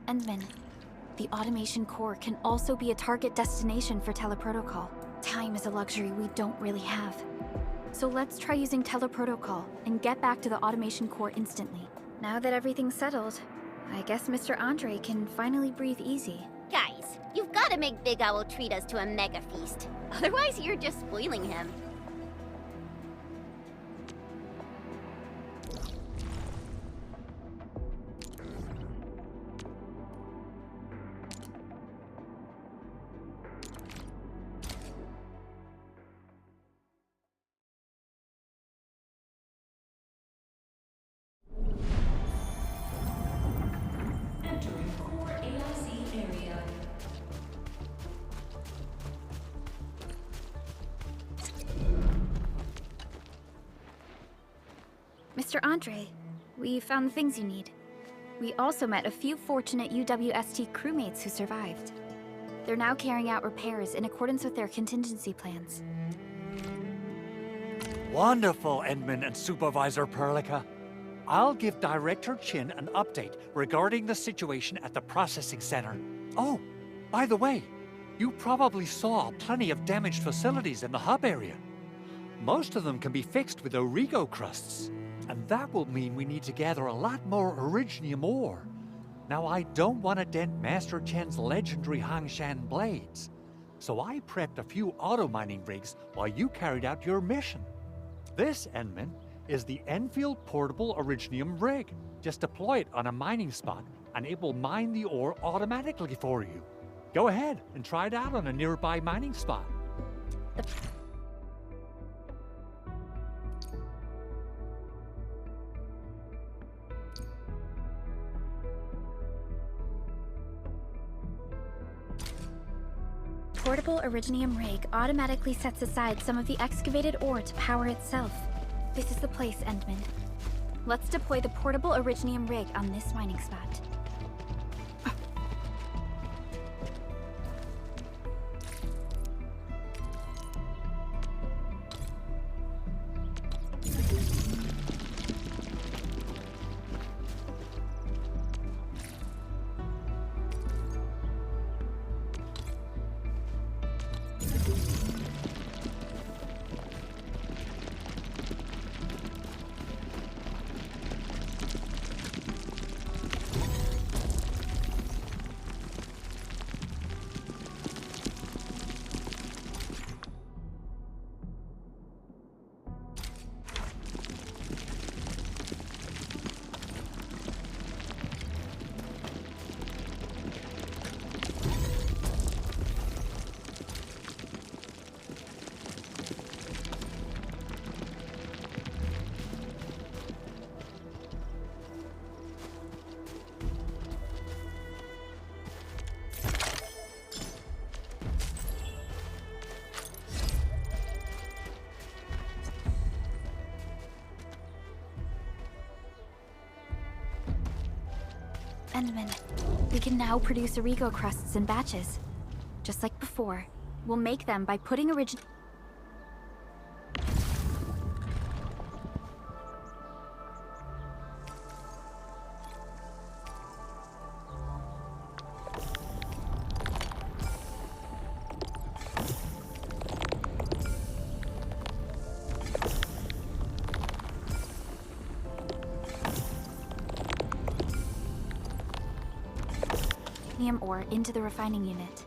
Endman, the automation core can also be a target destination for teleprotocol. Time is a luxury we don't really have. So let's try using teleprotocol and get back to the automation core instantly. Now that everything's settled, I guess Mr. Andre can finally breathe easy. Guys, you've got to make Big Owl treat us to a mega feast. Otherwise, you're just spoiling him. Entering core AIC area. Mr. Andre, we found the things you need. We also met a few fortunate UWST crewmates who survived. They're now carrying out repairs in accordance with their contingency plans. Wonderful, Endman and Supervisor Perlica. I'll give Director Chin an update regarding the situation at the processing center. Oh, by the way, you probably saw plenty of damaged facilities in the hub area. Most of them can be fixed with Origo crusts, and that will mean we need to gather a lot more Originium ore. Now, I don't want to dent Master Chen's legendary Hangshan blades, so I prepped a few auto-mining rigs while you carried out your mission. This, Endman, is the Endfield Portable Originium rig. Just deploy it on a mining spot, and it will mine the ore automatically for you. Go ahead and try it out on a nearby mining spot. Portable Originium rig automatically sets aside some of the excavated ore to power itself. This is the place, Endman. Let's deploy the portable Originium rig on this mining spot. Endman, we can now produce Origo crusts in batches. Just like before, we'll make them by putting Originium ore into the refining unit.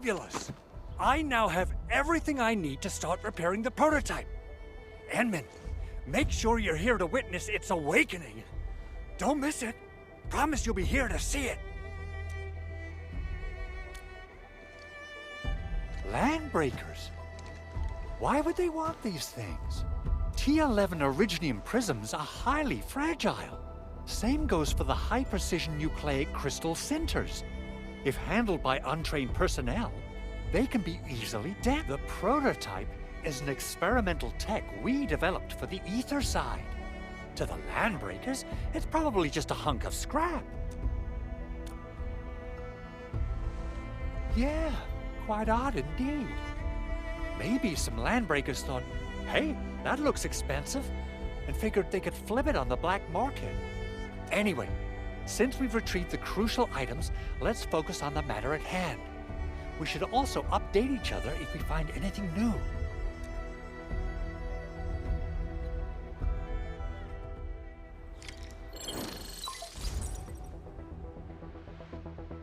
fabulous! I now have everything I need to start repairing the prototype. Endman, make sure you're here to witness its awakening. Don't miss it. Promise you'll be here to see it. Landbreakers? Why would they want these things? T11 Originium prisms are highly fragile. Same goes for the high-precision nucleic crystal centers. If handled by untrained personnel, they can be easily damaged. The prototype is an experimental tech we developed for the ether side. To the Landbreakers, it's probably just a hunk of scrap. Yeah, quite odd indeed. Maybe some Landbreakers thought, hey, that looks expensive, and figured they could flip it on the black market. Anyway, since we've retrieved the crucial items, let's focus on the matter at hand. We should also update each other if we find anything new.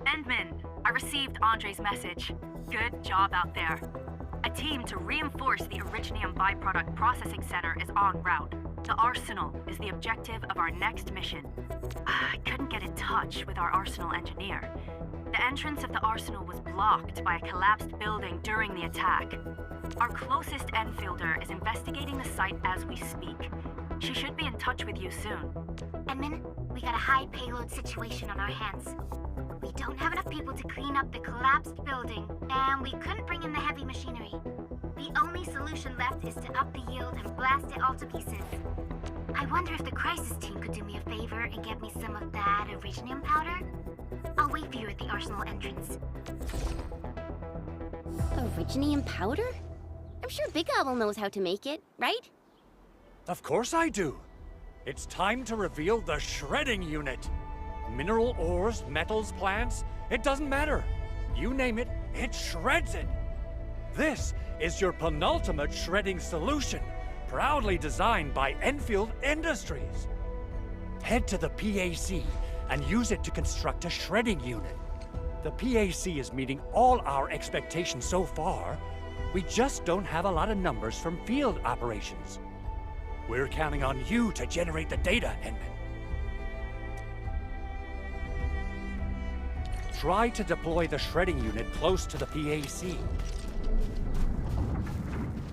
Endman, I received Andre's message. Good job out there. A team to reinforce the Originium byproduct processing center is en route. The Arsenal is the objective of our next mission. I couldn't get in touch with our Arsenal engineer. The entrance of the Arsenal was blocked by a collapsed building during the attack. Our closest Enfielder is investigating the site as we speak. She should be in touch with you soon. Edmund, we got a high payload situation on our hands. We don't have enough people to clean up the collapsed building, and we couldn't bring in the heavy machinery. The only solution left is to up the yield and blast it all to pieces. I wonder if the crisis team could do me a favor and get me some of that Originium powder? I'll wait for you at the Arsenal entrance. Originium powder? I'm sure Big Owl knows how to make it, right? Of course I do. It's time to reveal the shredding unit. Mineral ores, metals, plants, it doesn't matter. You name it, it shreds it. This is your penultimate shredding solution, proudly designed by Endfield Industries. Head to the PAC and use it to construct a shredding unit. The PAC is meeting all our expectations so far. We just don't have a lot of numbers from field operations. We're counting on you to generate the data, Endman. Try to deploy the shredding unit close to the PAC.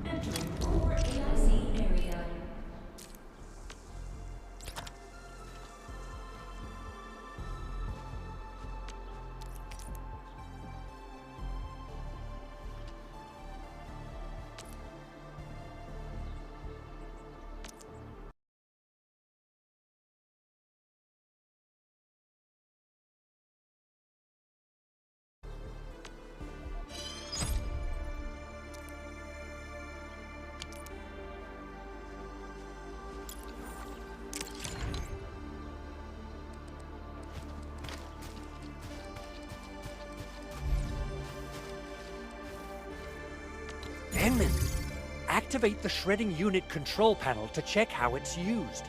Entering core AIC area. Endman, activate the shredding unit control panel to check how it's used.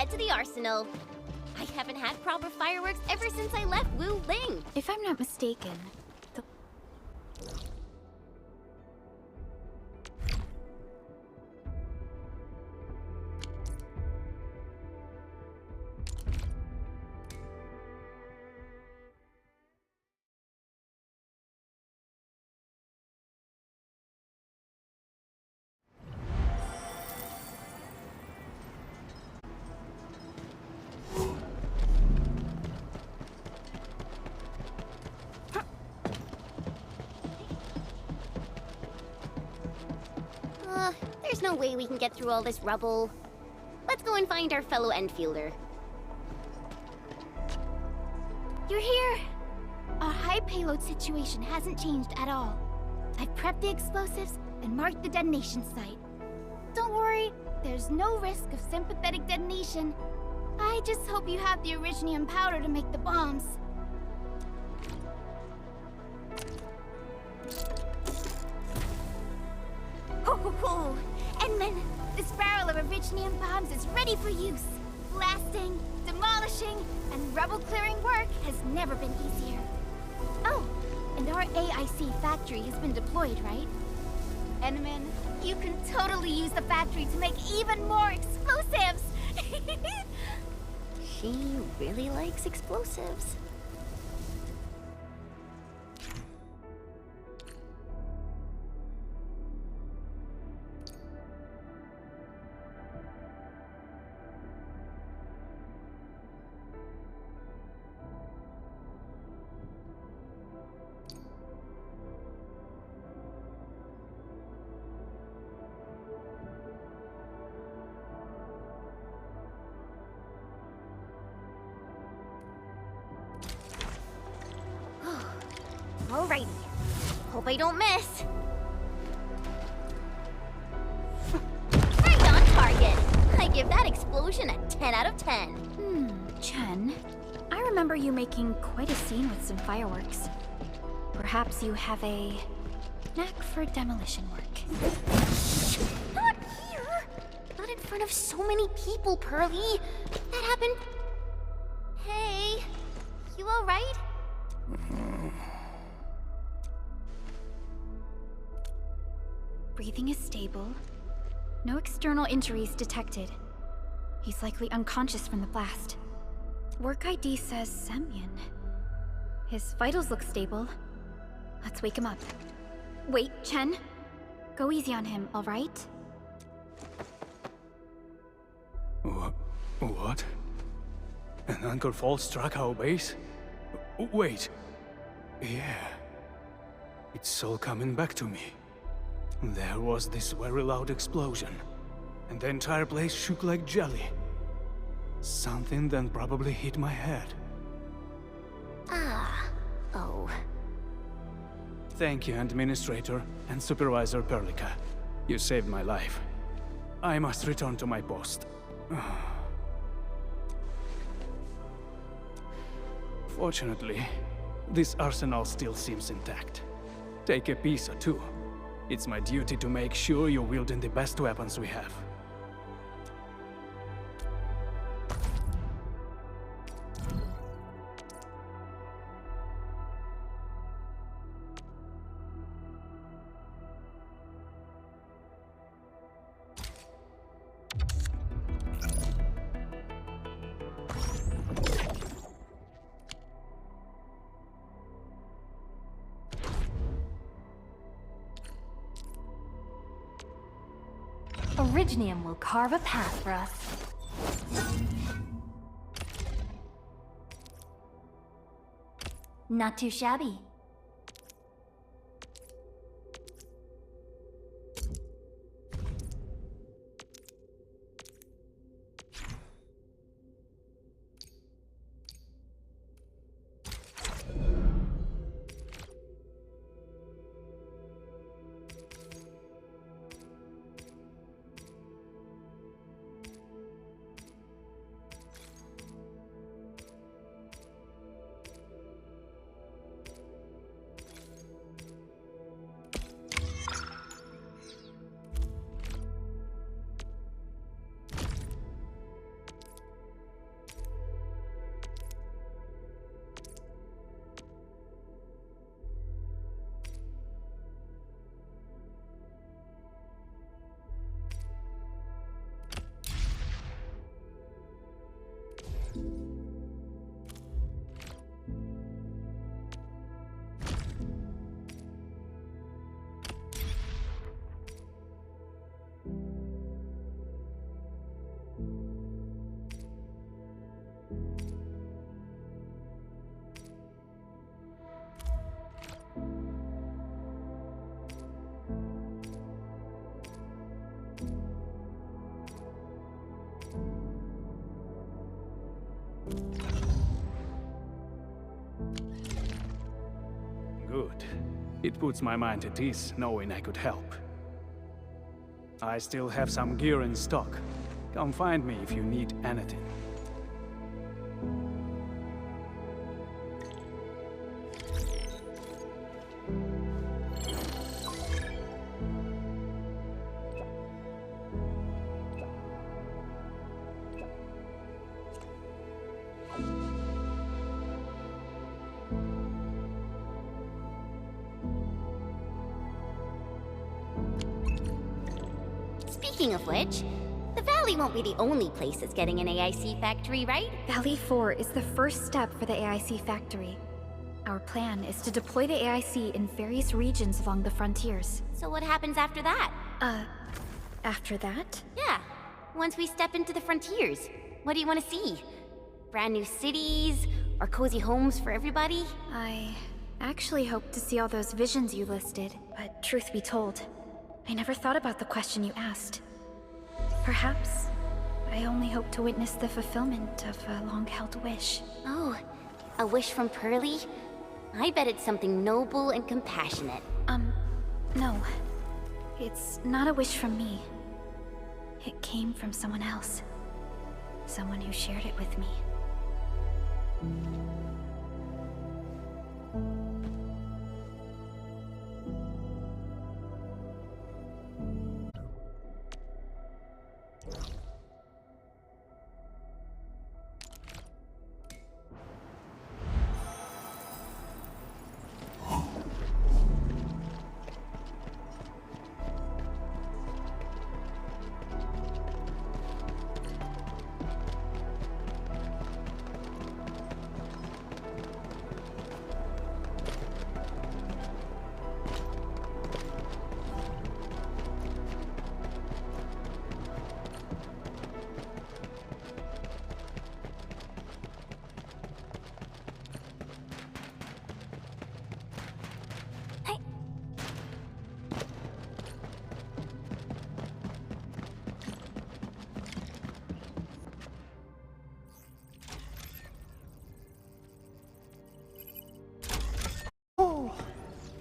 head to the arsenal. I haven't had proper fireworks ever since I left Wu Ling. If I'm not mistaken, the... There's no way we can get through all this rubble. Let's go and find our fellow Endfielder. You're here! Our high payload situation hasn't changed at all. I've prepped the explosives and marked the detonation site. Don't worry, there's no risk of sympathetic detonation. I just hope you have the originium powder to make the bombs. Ho! Endman, this barrel of originium bombs is ready for use. Blasting, demolishing, and rubble-clearing work has never been easier. Oh, and our AIC factory has been deployed, right? Endman, you can totally use the factory to make even more explosives! She really likes explosives. Alrighty. Hope I don't miss. Right on target. I give that explosion a 10 out of 10. Chen, I remember you making quite a scene with some fireworks. Perhaps you have a knack for demolition work. Not here! Not in front of so many people, Pearly. That happened... Hey, you alright? Breathing is stable. No external injuries detected. He's likely unconscious from the blast. Work ID says Semyon. His vitals look stable. Let's wake him up. Wait, Chen. Go easy on him, all right? What? An anchor fault struck our base? Wait. Yeah. It's all coming back to me. There was this very loud explosion, and the entire place shook like jelly. Something then probably hit my head. Oh. Thank you, Administrator and Supervisor Perlica. You saved my life. I must return to my post. Fortunately, this arsenal still seems intact. Take a piece or two. It's my duty to make sure you're wielding the best weapons we have. Originium will carve a path for us. Not too shabby. Good. It puts my mind at ease knowing I could help. I still have some gear in stock. Come find me if you need anything. Speaking of which, the Valley won't be the only place that's getting an AIC factory, right? Valley 4 is the first step for the AIC factory. Our plan is to deploy the AIC in various regions along the frontiers. So what happens after that? After that? Yeah, once we step into the frontiers, what do you want to see? Brand new cities? Or cozy homes for everybody? I actually hoped to see all those visions you listed, but truth be told, I never thought about the question you asked. Perhaps I only hope to witness the fulfillment of a long-held wish. Oh, a wish from Pearly? I bet it's something noble and compassionate. No. It's not a wish from me. It came from someone else. Someone who shared it with me.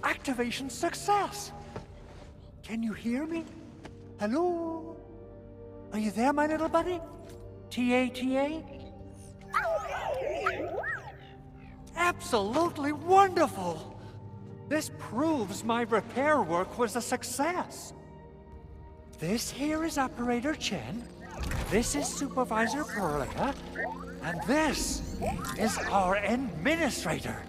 Activation success! Can you hear me? Hello? Are you there, my little buddy? T-A-T-A? Absolutely wonderful! This proves my repair work was a success. This here is Operator Chen, this is Supervisor Perlica, and this is our Administrator.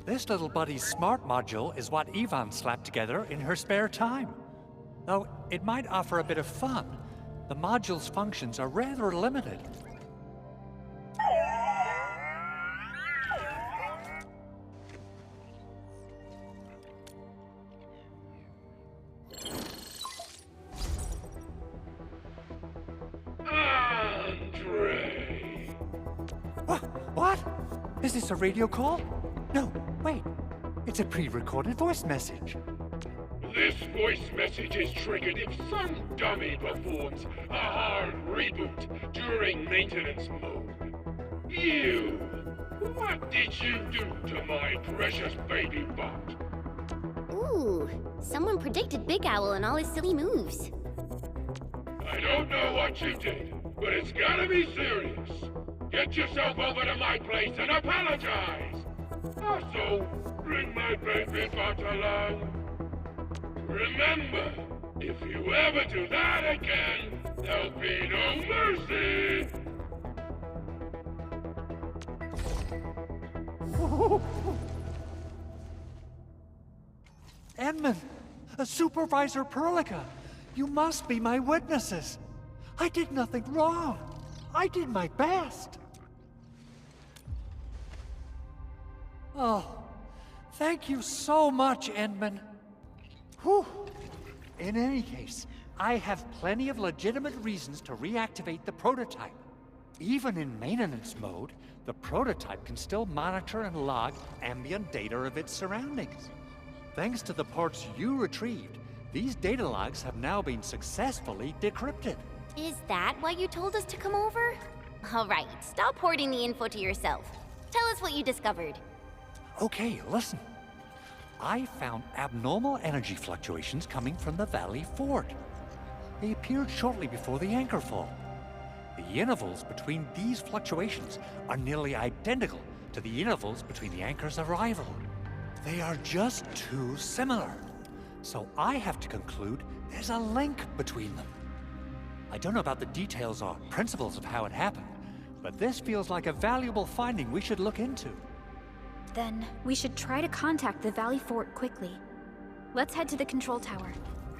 This little buddy's smart module is what Ivan slapped together in her spare time. Though it might offer a bit of fun, the module's functions are rather limited. Andre! What? Is this a radio call? No, wait. It's a pre-recorded voice message. This voice message is triggered if some dummy performs a hard reboot during maintenance mode. You! What did you do to my precious baby bot? Ooh, someone predicted Big Owl and all his silly moves. I don't know what you did, but it's gotta be serious. Get yourself over to my place and apologize! Also, bring my baby bot along. Remember, if you ever do that again, there'll be no mercy! Edmund, Supervisor Perlica, You must be my witnesses. I did nothing wrong. I did my best. Oh, thank you so much, Endman. Whew. In any case, I have plenty of legitimate reasons to reactivate the prototype. Even in maintenance mode, the prototype can still monitor and log ambient data of its surroundings. Thanks to the parts you retrieved, these data logs have now been successfully decrypted. Is that why you told us to come over? All right, stop hoarding the info to yourself. Tell us what you discovered. Okay, listen. I found abnormal energy fluctuations coming from the Valley Fort. They appeared shortly before the anchor fall. The intervals between these fluctuations are nearly identical to the intervals between the anchor's arrival. They are just too similar. So I have to conclude there's a link between them. I don't know about the details or principles of how it happened, but this feels like a valuable finding we should look into. Then we should try to contact the Valley Fort quickly. Let's head to the control tower.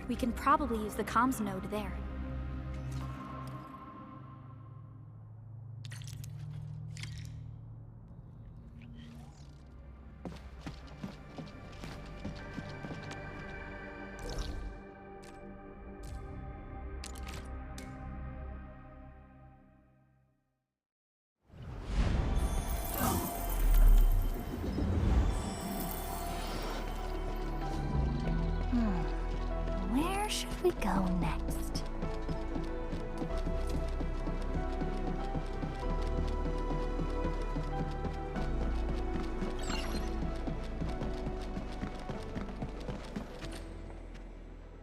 We can probably use the comms node there. Where should we go next?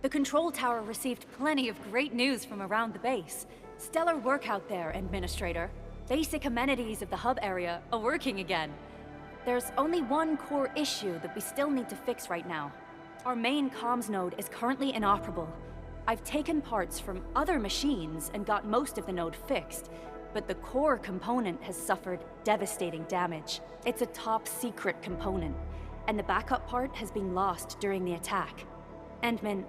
The control tower received plenty of great news from around the base. Stellar work out there, Administrator. Basic amenities of the hub area are working again. There's only one core issue that we still need to fix right now. Our main comms node is currently inoperable. I've taken parts from other machines and got most of the node fixed, but the core component has suffered devastating damage. It's a top-secret component, and the backup part has been lost during the attack. Endman,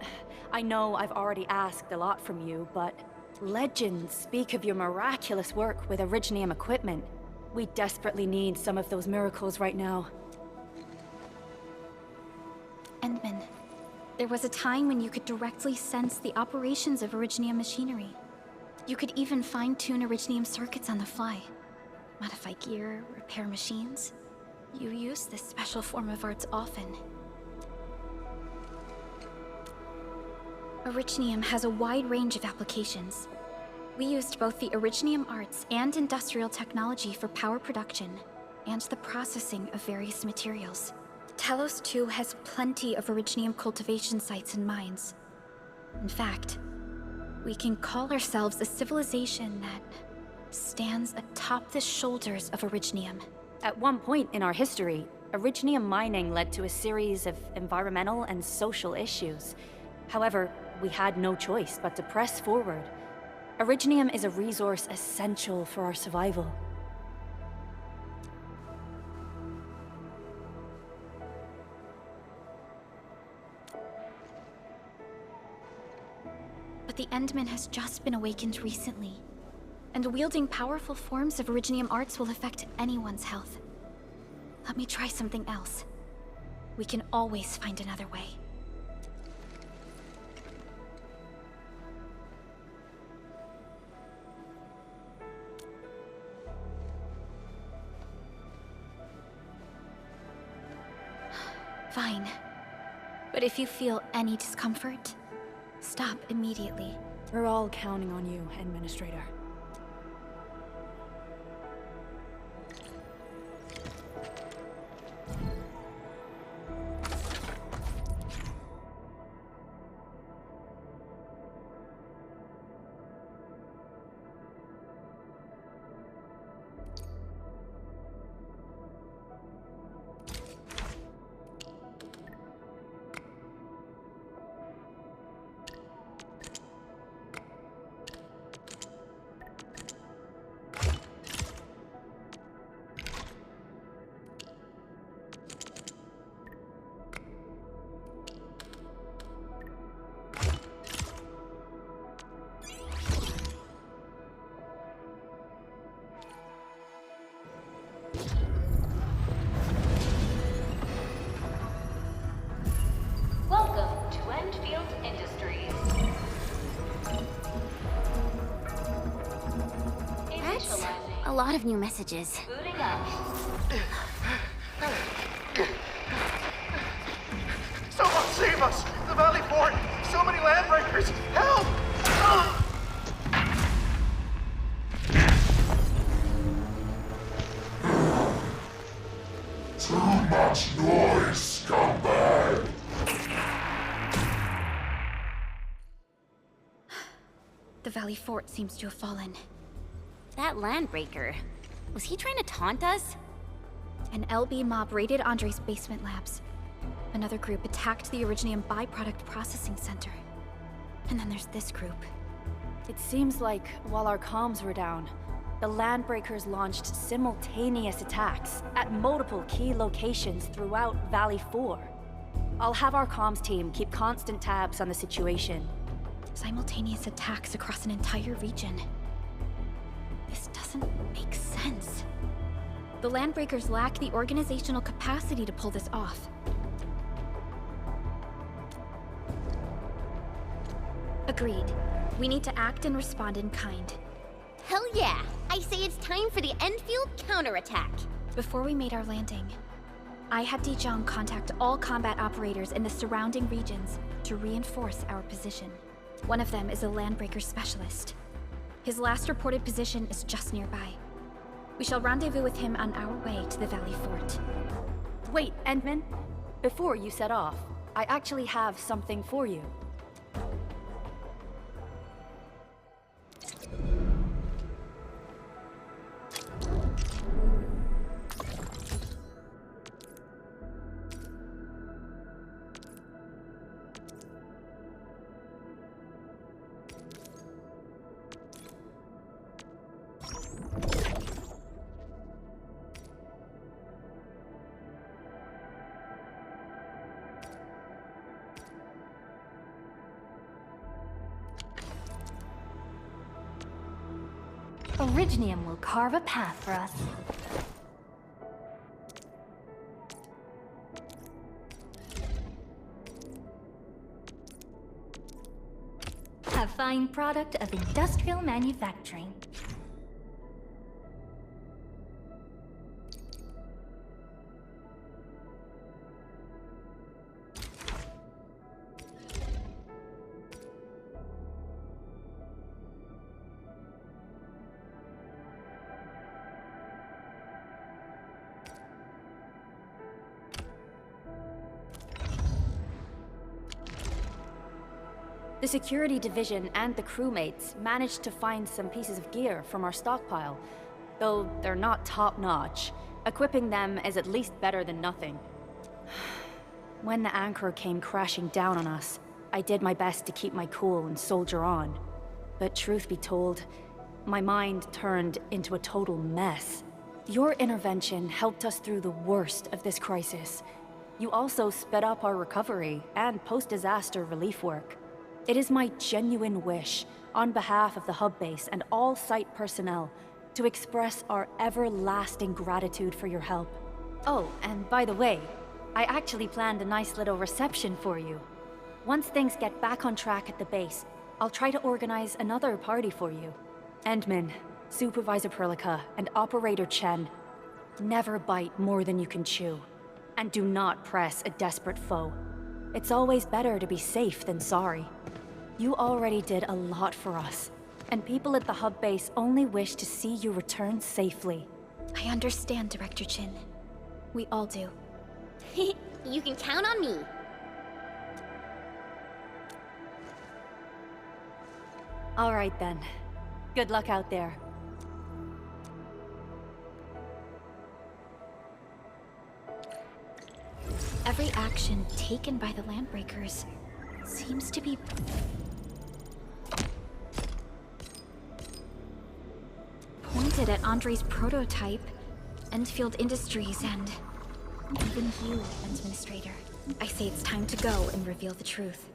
I know I've already asked a lot from you, but legends speak of your miraculous work with Originium equipment. We desperately need some of those miracles right now. Endman, there was a time when you could directly sense the operations of Originium machinery. You could even fine-tune Originium circuits on the fly. Modify gear, repair machines. You use this special form of arts often. Originium has a wide range of applications. We used both the Originium arts and industrial technology for power production, and the processing of various materials. Talos-II has plenty of Originium cultivation sites and mines. In fact, we can call ourselves a civilization that stands atop the shoulders of Originium. At one point in our history, Originium mining led to a series of environmental and social issues. However, we had no choice but to press forward. Originium is a resource essential for our survival. But the Endman has just been awakened recently, and wielding powerful forms of Originium arts will affect anyone's health. Let me try something else. We can always find another way. Fine. But if you feel any discomfort, stop immediately. We're all counting on you, Administrator. Welcome to Endfield Industries. That's a lot of new messages. Booting up. Someone save us! The Valley Fort! So many landbreakers! Help! Too much noise, scumbag! The Valley Fort seems to have fallen. That landbreaker, was he trying to taunt us? An LB mob raided Andre's basement labs. Another group attacked the Originium byproduct processing center. And then there's this group. It seems like while our comms were down, the Landbreakers launched simultaneous attacks at multiple key locations throughout Valley 4. I'll have our comms team keep constant tabs on the situation. Simultaneous attacks across an entire region. This doesn't make sense. The Landbreakers lack the organizational capacity to pull this off. Agreed. We need to act and respond in kind. Hell yeah! I say it's time for the Endfield counterattack. Before we made our landing, I had Dijong contact all combat operators in the surrounding regions to reinforce our position. One of them is a Landbreaker specialist. His last reported position is just nearby. We shall rendezvous with him on our way to the Valley Fort. Wait, Endman. Before you set off, I actually have something for you. Originium will carve a path for us. A fine product of industrial manufacturing. The security division and the crewmates managed to find some pieces of gear from our stockpile, though they're not top-notch. Equipping them is at least better than nothing. When the anchor came crashing down on us, I did my best to keep my cool and soldier on. But truth be told, my mind turned into a total mess. Your intervention helped us through the worst of this crisis. You also sped up our recovery and post-disaster relief work. It is my genuine wish, on behalf of the hub base and all site personnel, to express our everlasting gratitude for your help. Oh, and by the way, I actually planned a nice little reception for you. Once things get back on track at the base, I'll try to organize another party for you. Endman, Supervisor Perlica, and Operator Chen, never bite more than you can chew. And do not press a desperate foe. It's always better to be safe than sorry. You already did a lot for us, and people at the hub base only wish to see you return safely. I understand, Director Chin. We all do. You can count on me. All right then. Good luck out there. Every action taken by the Landbreakers seems to be pointed at Andre's prototype, Endfield Industries, and even you, Administrator. I say it's time to go and reveal the truth.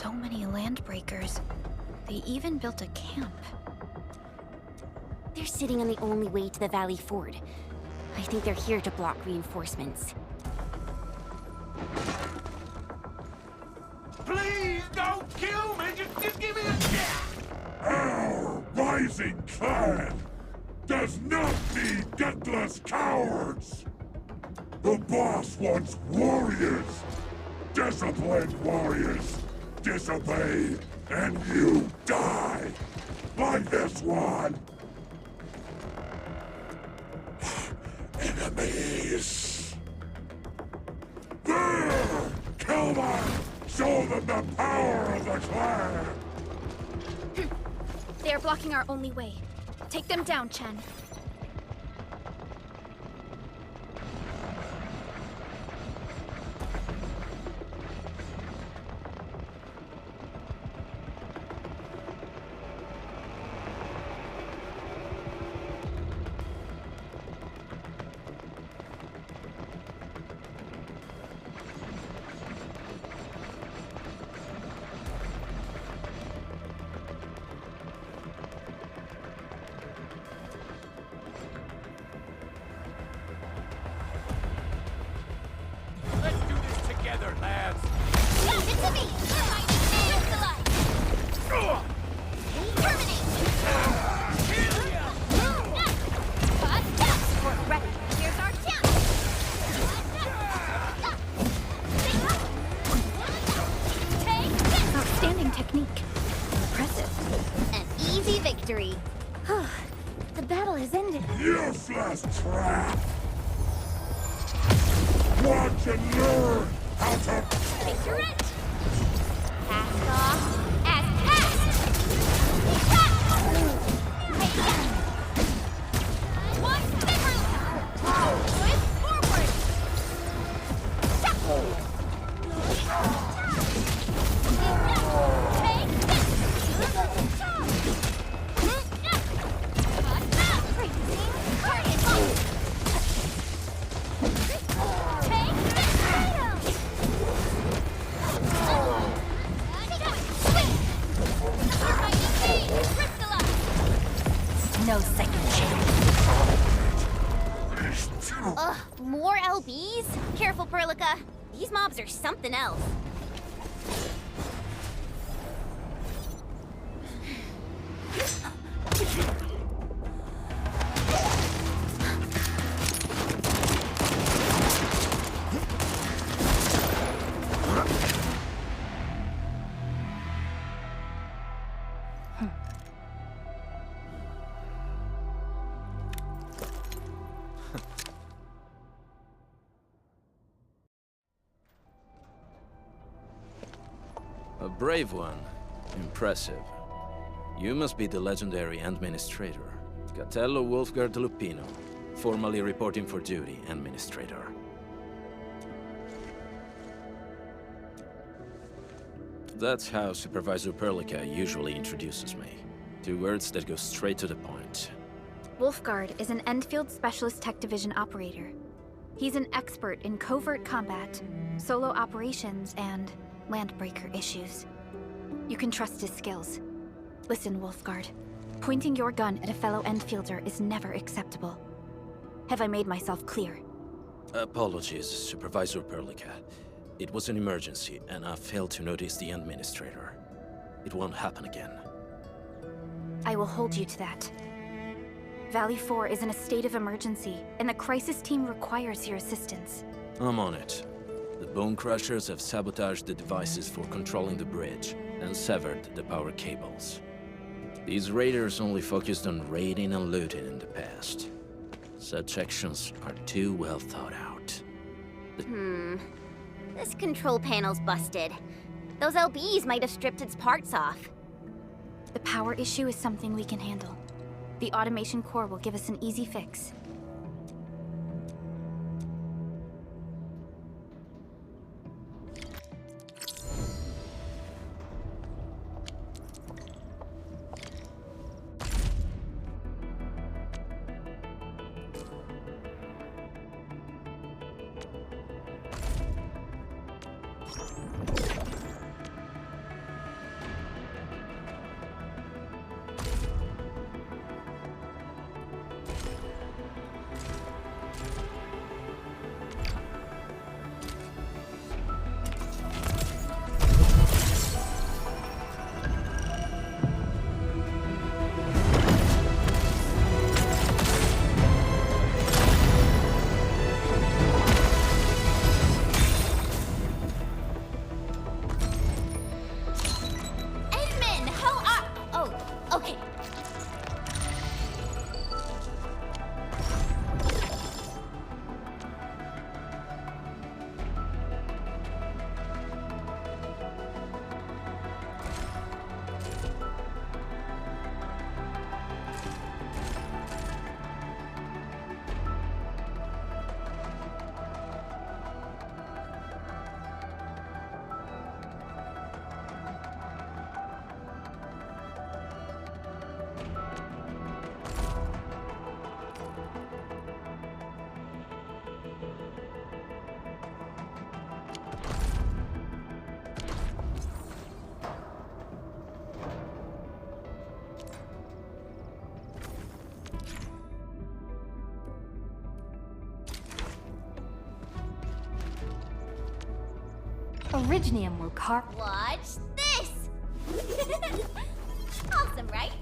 So many landbreakers. They even built a camp. They're sitting on the only way to the Valley Ford. I think they're here to block reinforcements. Please don't kill me! Just give me a chance! Our rising clan does not need gutless cowards! The boss wants warriors! Disciplined warriors! Disobey, and you die! Like this one! Enemies! There! Kill them! Show them the power of the clan! They are blocking our only way. Take them down, Chen. The battle has ended. Useless trap! Watch and learn how to... Picture it! Cast off as cast! One through! Twist forward! Take this! No second chance. Ugh, more LBs? Careful, Perlica. These mobs are something else. A brave one. Impressive. You must be the legendary Administrator, Catello Wolfgard Lupino, formerly reporting for duty, Administrator. That's how Supervisor Perlica usually introduces me. 2 words that go straight to the point. Wolfgard is an Endfield Specialist Tech Division operator. He's an expert in covert combat, solo operations, and landbreaker issues. You can trust his skills. Listen, Wolfgard. Pointing your gun at a fellow Endfielder is never acceptable. Have I made myself clear? Apologies, Supervisor Perlica. It was an emergency, and I failed to notice the Administrator. It won't happen again. I will hold you to that. Valley 4 is in a state of emergency, and the crisis team requires your assistance. I'm on it. The Bone Crushers have sabotaged the devices for controlling the bridge, and severed the power cables. These raiders only focused on raiding and looting in the past. Such actions are too well thought out. This control panel's busted. Those LBs might have stripped its parts off. The power issue is something we can handle. The automation core will give us an easy fix. Originium will carve. Watch this! Awesome, right?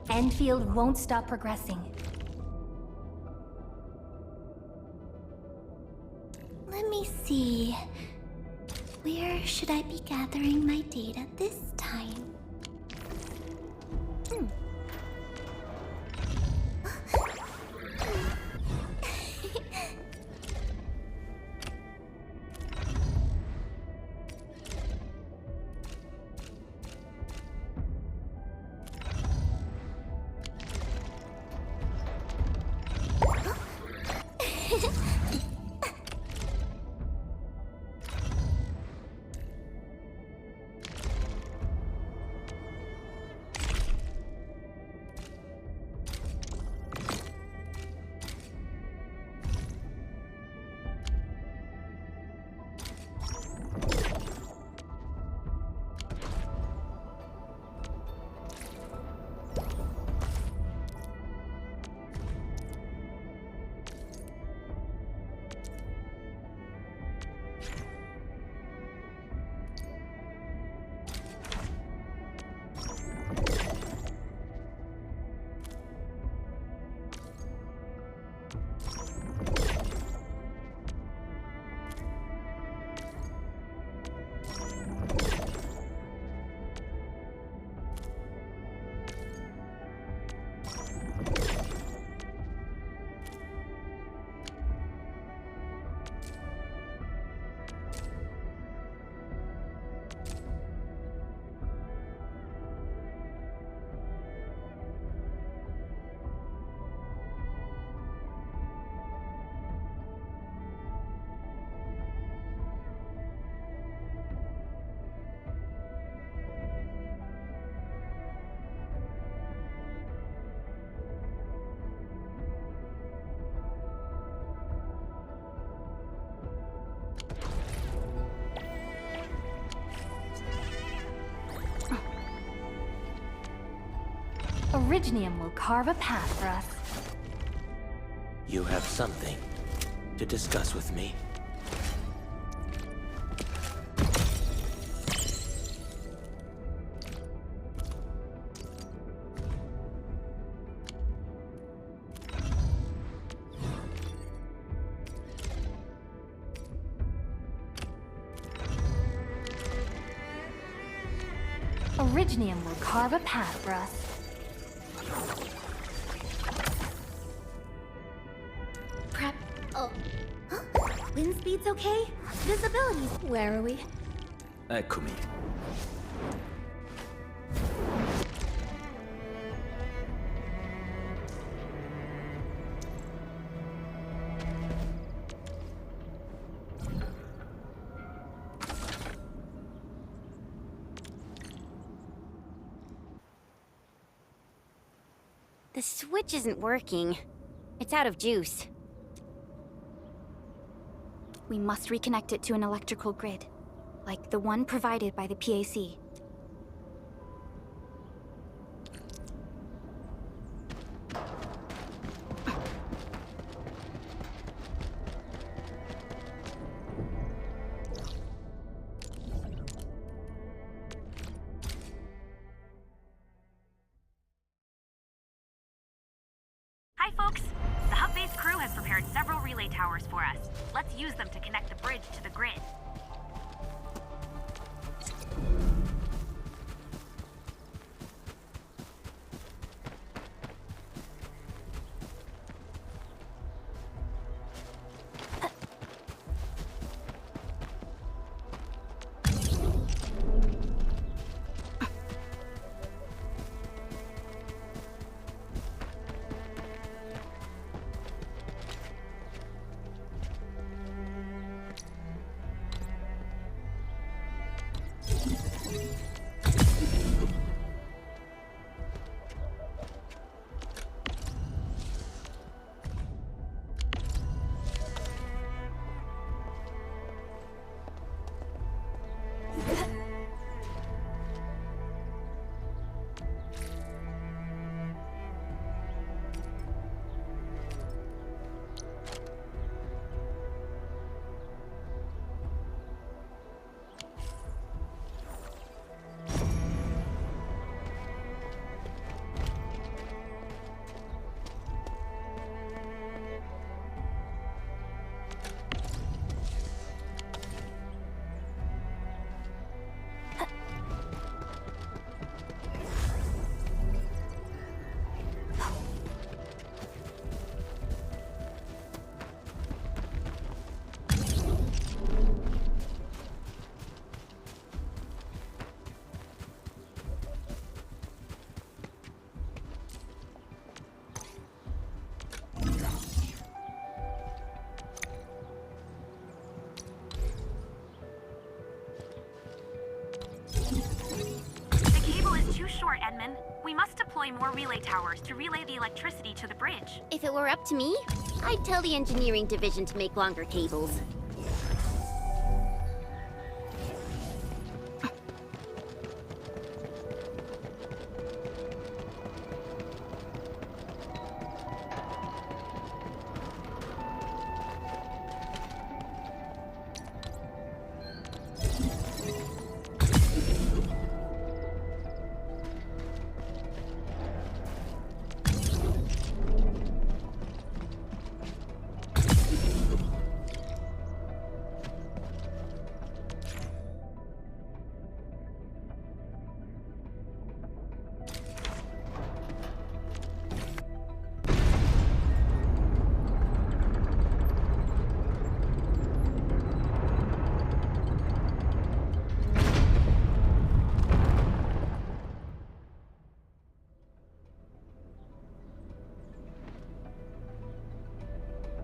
Endfield won't stop progressing. Let me see. Where should I be gathering my data this time? Originium will carve a path for us. You have something to discuss with me. Originium will carve a path for us. Prep. Oh. Huh? Wind speed's okay? Visibility's. Where are we? Eccomi. The switch isn't working. It's out of juice. We must reconnect it to an electrical grid, like the one provided by the PAC. Hi, folks! The hub base crew has prepared several relay towers for us. Let's use them to connect the bridge to the grid. deploy more relay towers to relay the electricity to the bridge. If it were up to me, I'd tell the engineering division to make longer cables.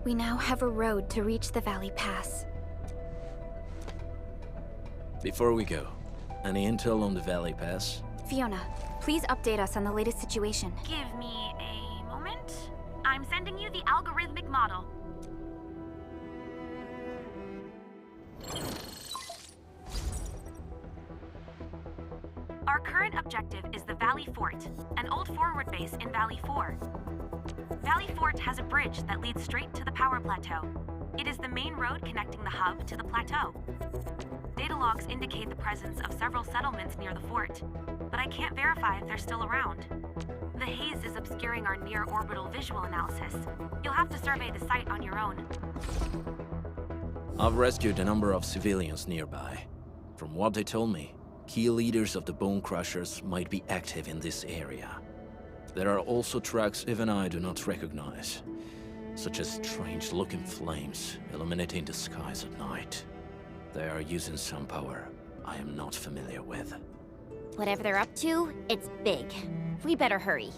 We now have a road to reach the Valley Pass. Before we go, any intel on the Valley Pass? Fiona, please update us on the latest situation. Give me a moment. I'm sending you the algorithmic model. Our current objective is the Valley Fort, an old forward base in Valley 4. Valley Fort has a bridge that leads straight to the power plateau. It is the main road connecting the hub to the plateau. Data logs indicate the presence of several settlements near the fort, but I can't verify if they're still around. The haze is obscuring our near-orbital visual analysis. You'll have to survey the site on your own. I've rescued a number of civilians nearby. From what they told me, key leaders of the Bone Crushers might be active in this area. There are also tracks even I do not recognize, such as strange-looking flames illuminating the skies at night. They are using some power I am not familiar with. Whatever they're up to, it's big. We better hurry.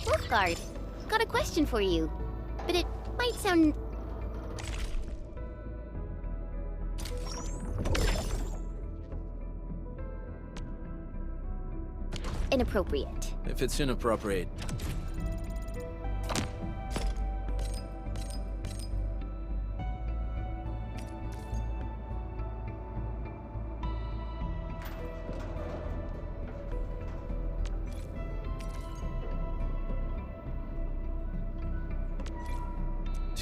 Wolfguard, got a question for you, but it might sound... inappropriate. If it's inappropriate...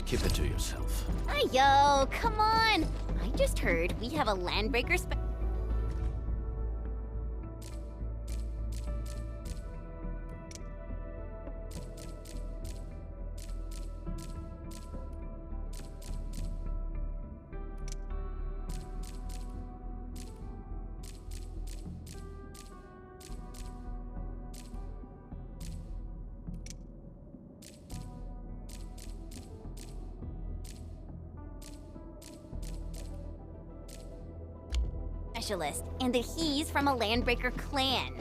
keep it to yourself. Yo, come on! I just heard we have a landbreaker specialist, and that he's from a landbreaker clan.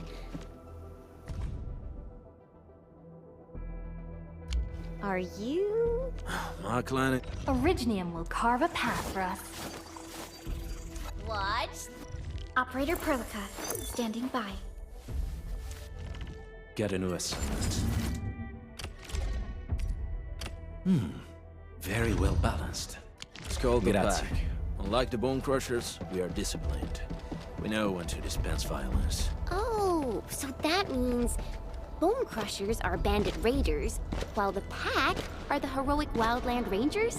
Are you? My clan... Originium will carve a path for us. What? Operator Perlica, standing by. Get a new assignment. Very well balanced. It's called the Grazie. Pack. Unlike the Bone Crushers, we are disciplined. We know when to dispense violence. Oh, so that means Bone Crushers are bandit raiders, while the Pack are the heroic wildland rangers?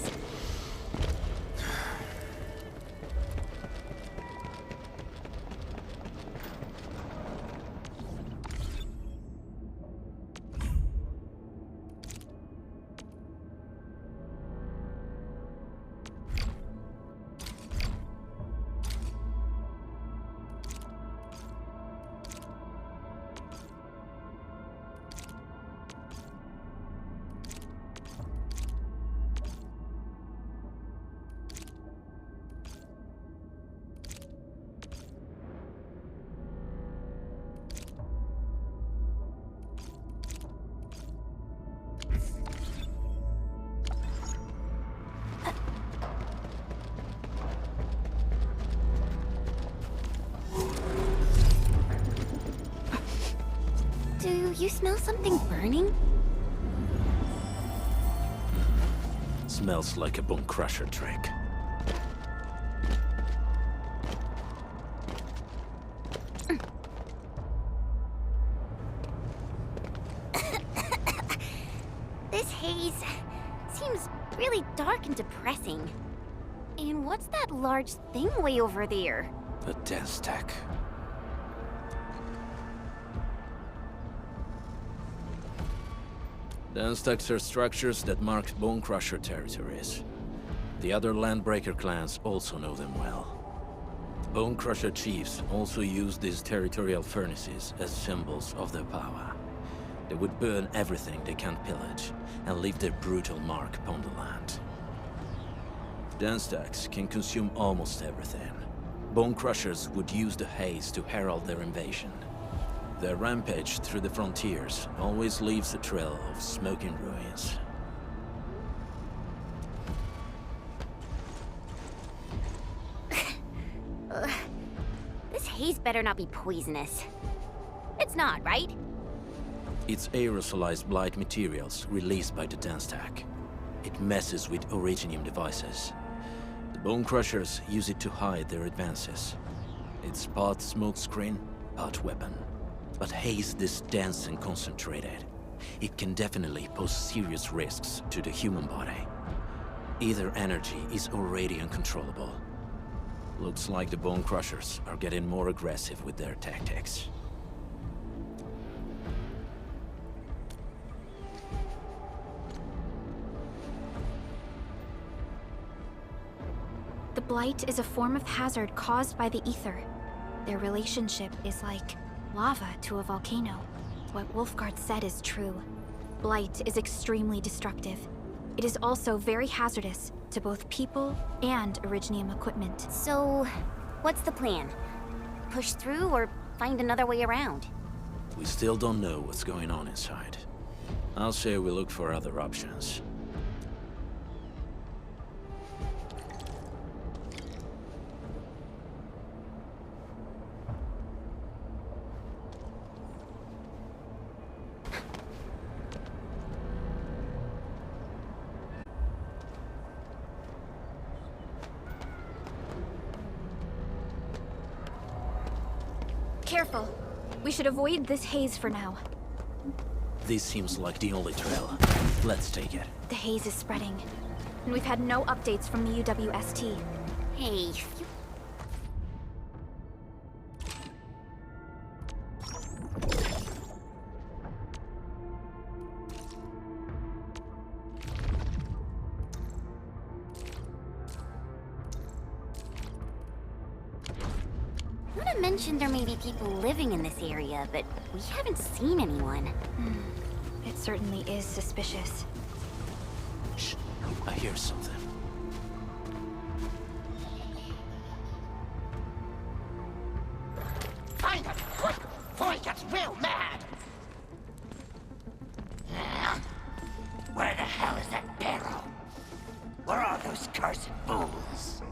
Do you smell something burning? Smells like a Bone Crusher trick. This haze seems really dark and depressing. And what's that large thing way over there? A dense tech. Dense techs are structures that mark Bone Crusher territories. The other Landbreaker clans also know them well. The Bone Crusher chiefs also use these territorial furnaces as symbols of their power. They would burn everything they can't pillage, and leave their brutal mark upon the land. Dense techs can consume almost everything. Bone Crushers would use the haze to herald their invasion. Their rampage through the frontiers always leaves a trail of smoking ruins. This haze better not be poisonous. It's not, right? It's aerosolized blight materials released by the dense tech. It messes with Originium devices. The Bone Crushers use it to hide their advances. It's part smokescreen, part weapon. But haze this dense and concentrated. It can definitely pose serious risks to the human body. Either energy is already uncontrollable. Looks like the Bone Crushers are getting more aggressive with their tactics. The Blight is a form of hazard caused by the ether. Their relationship is like lava to a volcano. What Wolfguard said is true. Blight is extremely destructive. It is also very hazardous to both people and Originium equipment. So, what's the plan? Push through or find another way around? We still don't know what's going on inside. I'll say we look for other options. Careful. We should avoid this haze for now. This seems like the only trail. Let's take it. The haze is spreading, and we've had no updates from the UWST. Hey, Luna mentioned there may be people living in this area, but we haven't seen anyone. It certainly is suspicious. Shh. I hear something. Find him, quick, before he gets real mad! Where the hell is that barrel? Where are those cursed fools?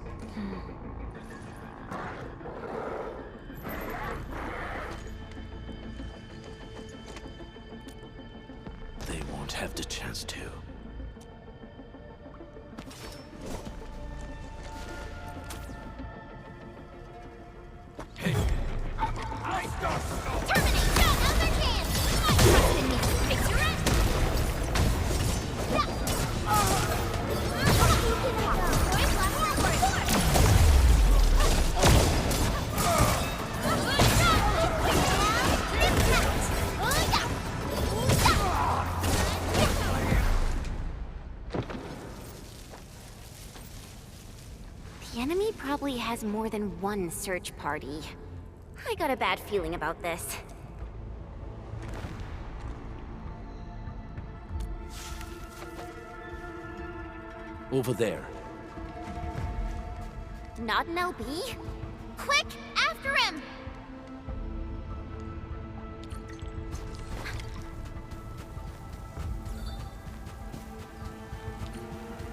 The enemy probably has more than one search party. I got a bad feeling about this. Over there. Not an LB? Quick, after him!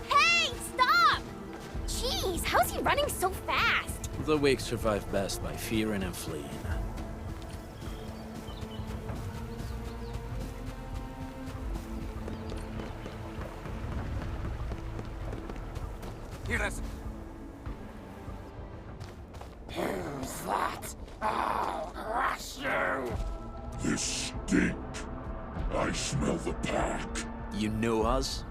Hey, stop! Jeez, how's he running so fast? The weak survive best by fearing and fleeing. Here, listen. Who's that? I'll crush you! This stink. I smell the pack. You know us?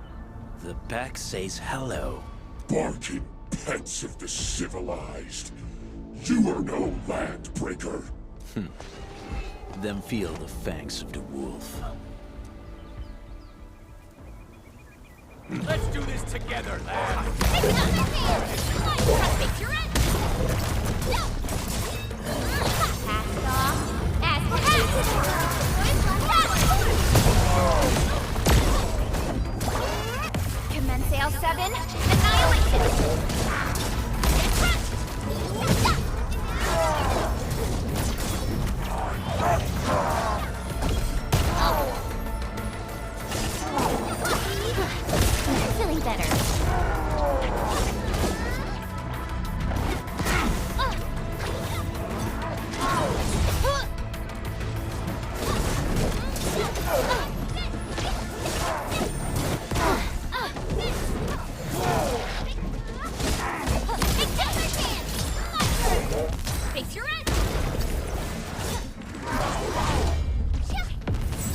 The pack says hello. Barking pets of the civilized. You are no landbreaker. Then feel the fangs of the wolf. Let's do this together, lad! Commence L7, annihilation! Feeling better.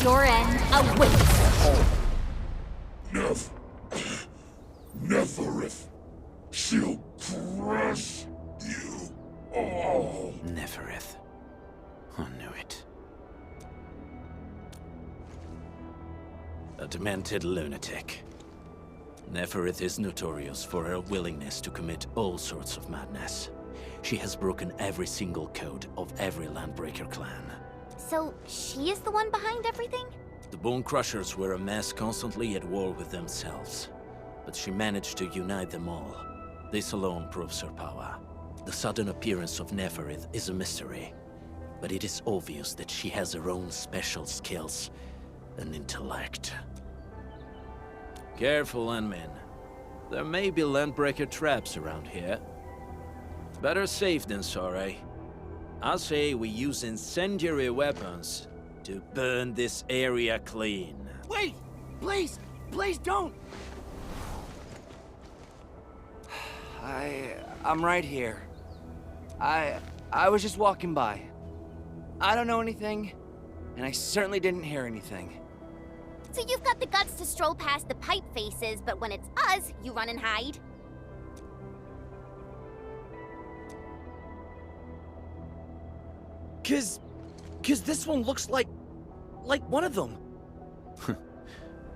Your end awaits. Neferith. She'll crush you all. Neferith. I knew it. A demented lunatic. Neferith is notorious for her willingness to commit all sorts of madness. She has broken every single code of every Landbreaker clan. So, she is the one behind everything? The Bone Crushers were a mess constantly at war with themselves. But she managed to unite them all. This alone proves her power. The sudden appearance of Neferith is a mystery. But it is obvious that she has her own special skills and intellect. Careful, Landmen. There may be Landbreaker traps around here. Better safe than sorry. I say we use incendiary weapons to burn this area clean. Wait! Please! Please don't! I'm right here. I was just walking by. I don't know anything, and I certainly didn't hear anything. So you've got the guts to stroll past the pipe faces, but when it's us, you run and hide? Cause this one looks like one of them.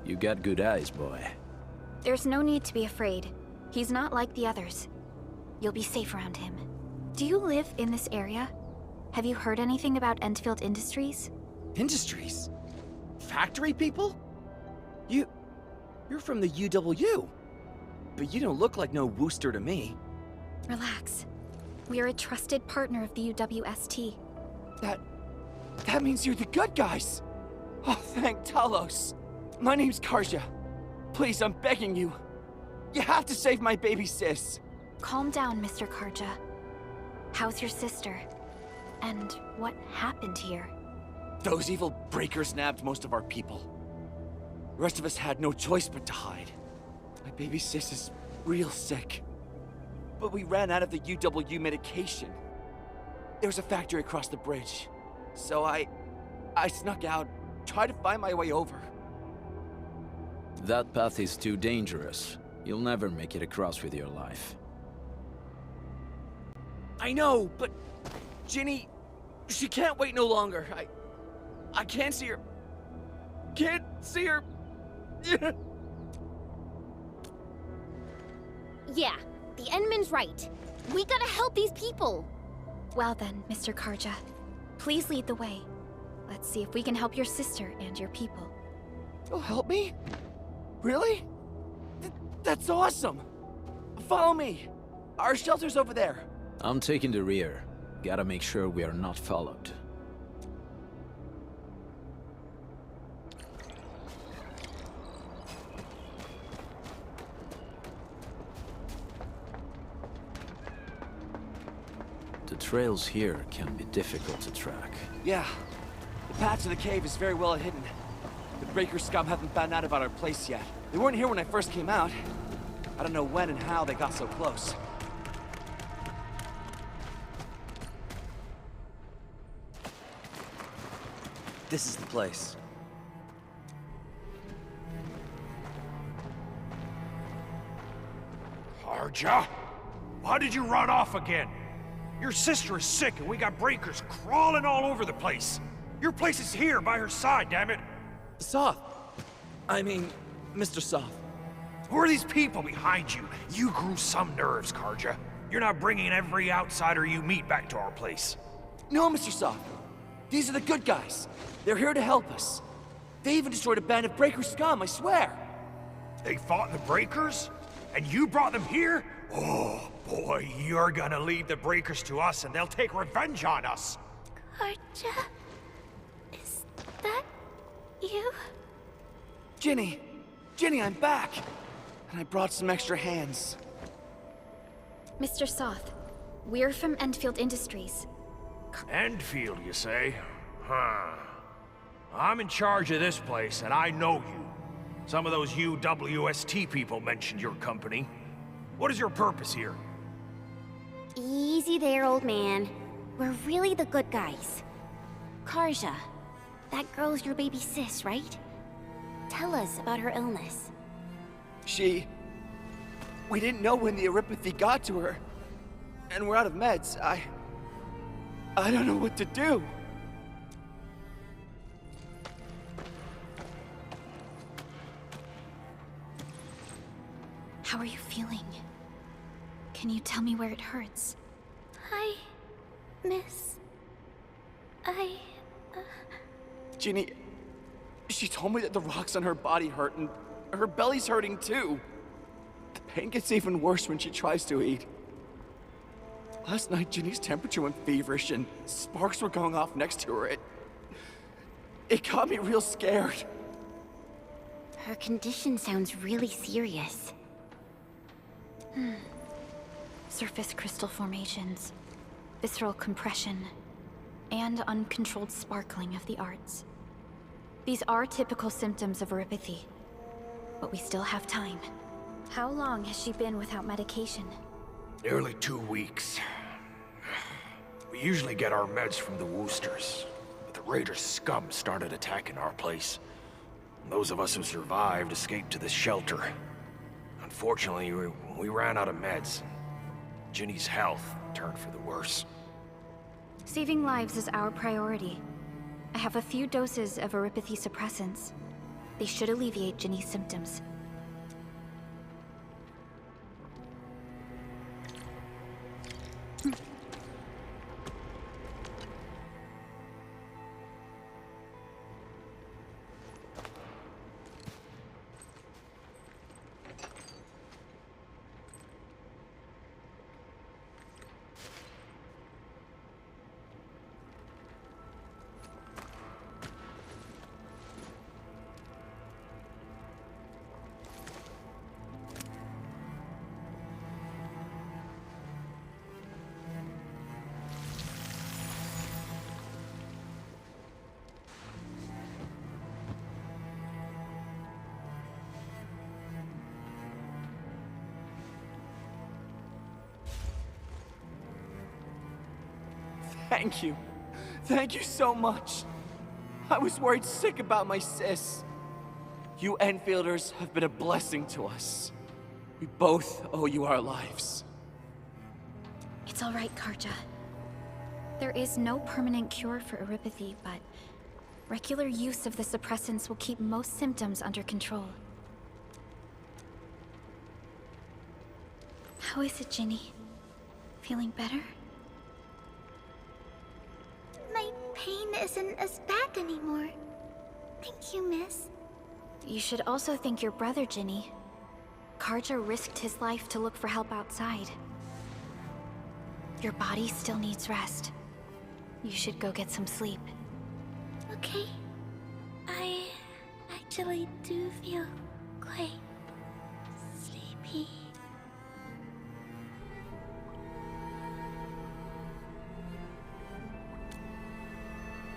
You got good eyes, boy. There's no need to be afraid. He's not like the others. You'll be safe around him. Do you live in this area? Have you heard anything about Endfield Industries? Industries? Factory people? You're from the UW. But you don't look like no Wooster to me. Relax. We're a trusted partner of the UWST. That means you're the good guys. Oh, thank Talos. My name's Karja. Please, I'm begging you. You have to save my baby sis. Calm down, Mr. Karja. How's your sister? And what happened here? Those evil breakers nabbed most of our people. The rest of us had no choice but to hide. My baby sis is real sick. But we ran out of the UW medication. There's a factory across the bridge. So I snuck out, tried to find my way over. That path is too dangerous. You'll never make it across with your life. I know, but Ginny, she can't wait no longer. I can't see her. Can't see her. Yeah, the Endman's right. We gotta help these people! Well then, Mr. Karja, please lead the way. Let's see if we can help your sister and your people. You'll help me? Really? That's awesome! Follow me! Our shelter's over there. I'm taking the rear. Gotta make sure we are not followed. The trails here can be difficult to track. Yeah. The path to the cave is very well hidden. The Breaker scum haven't found out about our place yet. They weren't here when I first came out. I don't know when and how they got so close. This is the place. Karja? Why did you run off again? Your sister is sick and we got breakers crawling all over the place. Your place is here by her side, damn it. Soth. I mean, Mr. Soth. Who are these people behind you? You grew some nerves, Karja. You're not bringing every outsider you meet back to our place. No, Mr. Soth. These are the good guys. They're here to help us. They even destroyed a band of Breaker scum, I swear. They fought the Breakers? And you brought them here? Oh, boy, you're gonna lead the Breakers to us and they'll take revenge on us. Karja? Is that you? Ginny! Ginny, I'm back! And I brought some extra hands. Mr. Soth, we're from Endfield Industries. Endfield, you say? Huh. I'm in charge of this place, and I know you. Some of those UWST people mentioned your company. What is your purpose here? Easy there, old man. We're really the good guys. Karja, that girl's your baby sis, right? Tell us about her illness. We didn't know when the Aripathy got to her. And we're out of meds. I don't know what to do. How are you feeling? Can you tell me where it hurts? Hi, miss. Ginny, she told me that the rocks on her body hurt and her belly's hurting too. The pain gets even worse when she tries to eat. Last night, Ginny's temperature went feverish and sparks were going off next to her. It got me real scared. Her condition sounds really serious. Surface crystal formations, visceral compression, and uncontrolled sparkling of the arts. These are typical symptoms of Aripathy, but we still have time. How long has she been without medication? Nearly 2 weeks. We usually get our meds from the Woosters, but the Raider scum started attacking our place. Those of us who survived escaped to the shelter. Unfortunately, we ran out of meds. Ginny's health turned for the worse. Saving lives is our priority. I have a few doses of Aripathy suppressants. They should alleviate Ginny's symptoms. Thank you. Thank you so much. I was worried sick about my sis. You Enfielders have been a blessing to us. We both owe you our lives. It's all right, Karja. There is no permanent cure for Aripathy, but regular use of the suppressants will keep most symptoms under control. How is it, Ginny? Feeling better? My pain isn't as bad anymore. Thank you, miss. You should also thank your brother, Ginny. Karja risked his life to look for help outside. Your body still needs rest. You should go get some sleep. Okay. I actually do feel quite sleepy.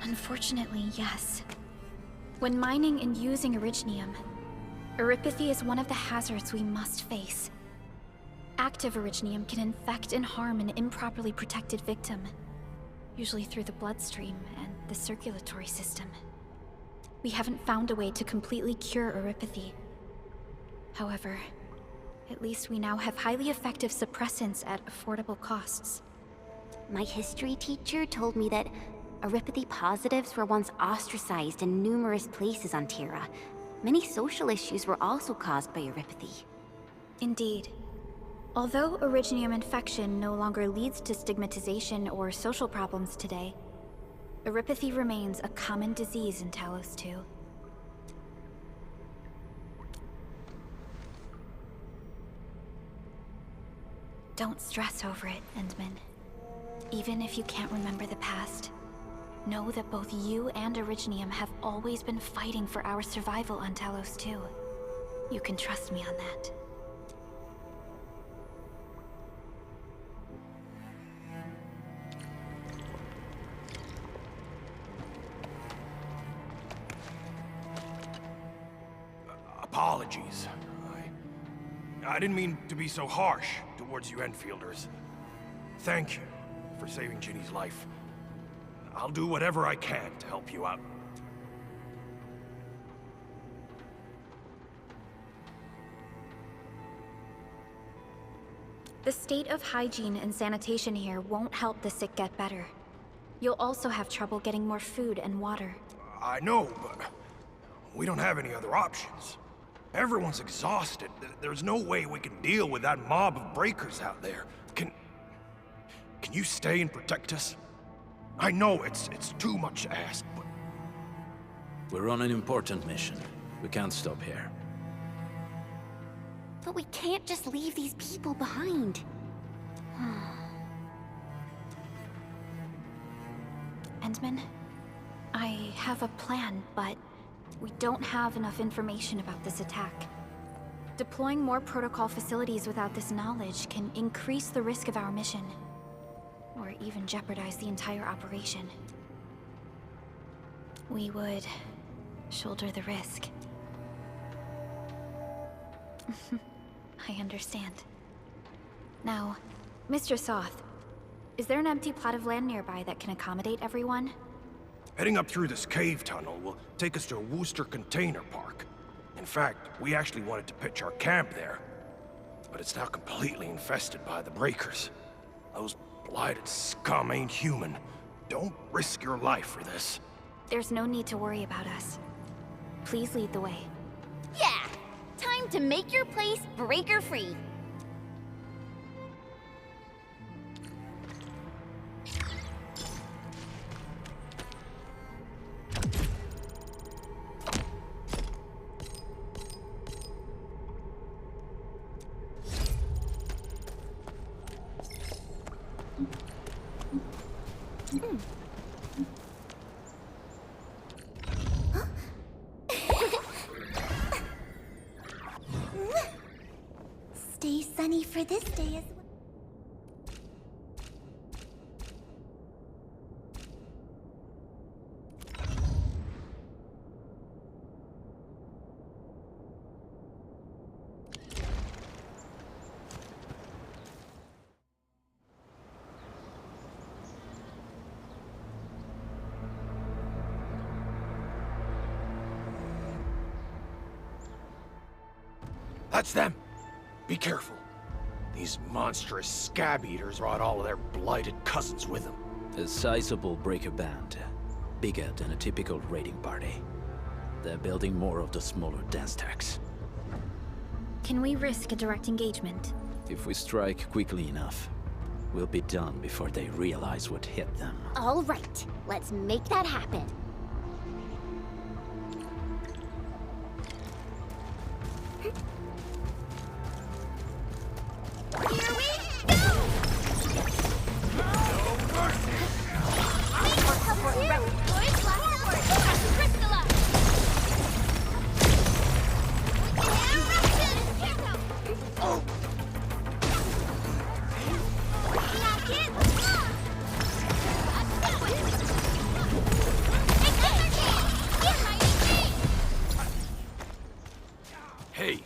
Unfortunately, yes. When mining and using Originium, Eripathy is one of the hazards we must face. Active Originium can infect and harm an improperly protected victim, usually through the bloodstream and the circulatory system. We haven't found a way to completely cure Eripathy. However, at least we now have highly effective suppressants at affordable costs. My history teacher told me that Eripathy positives were once ostracized in numerous places on Terra. Many social issues were also caused by Eripathy. Indeed. Although Originium infection no longer leads to stigmatization or social problems today, Eripathy remains a common disease in Talos-II. Don't stress over it, Endman. Even if you can't remember the past, know that both you and Originium have always been fighting for our survival on Talos-II. You can trust me on that. Apologies. I didn't mean to be so harsh towards you Enfielders. Thank you for saving Ginny's life. I'll do whatever I can to help you out. The state of hygiene and sanitation here won't help the sick get better. You'll also have trouble getting more food and water. I know, but we don't have any other options. Everyone's exhausted. There's no way we can deal with that mob of breakers out there. Can you stay and protect us? I know it's too much to ask, but... We're on an important mission. We can't stop here. But we can't just leave these people behind. Endman, I have a plan, but we don't have enough information about this attack. Deploying more protocol facilities without this knowledge can increase the risk of our mission, or even jeopardize the entire operation. We would shoulder the risk. I understand. Now, Mr. Soth, is there an empty plot of land nearby that can accommodate everyone? Heading up through this cave tunnel will take us to a Wooster container park. In fact, we actually wanted to pitch our camp there. But it's now completely infested by the breakers. Those blighted scum ain't human. Don't risk your life for this. There's no need to worry about us. Please lead the way. Yeah! Time to make your place breaker-free. Stay sunny for this day as well. That's them! Be careful. These monstrous scab-eaters brought all of their blighted cousins with them. A sizable breaker band. Bigger than a typical raiding party. They're building more of the smaller dance tags. Can we risk a direct engagement? If we strike quickly enough. will be done before they realize what hit them. All right, let's make that happen. Here we go! Hey,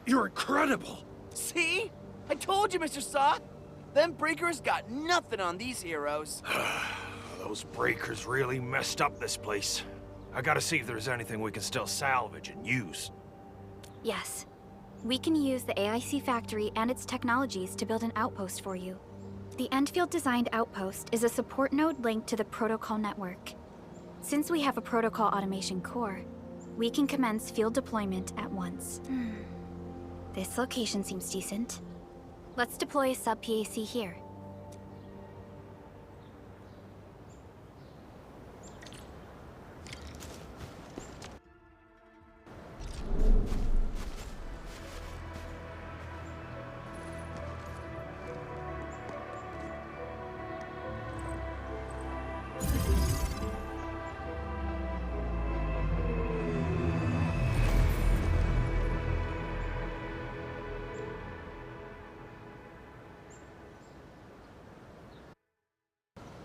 You're incredible! See? I told you, Mr. Saw! Them breakers got nothing on these heroes. those breakers really messed up this place. I gotta see if there's anything we can still salvage and use. Yes. We can use the AIC factory and its technologies to build an outpost for you. The Endfield designed outpost is a support node linked to the protocol network. Since we have a protocol automation core, we can commence field deployment at once. This location seems decent. Let's deploy a sub-PAC here.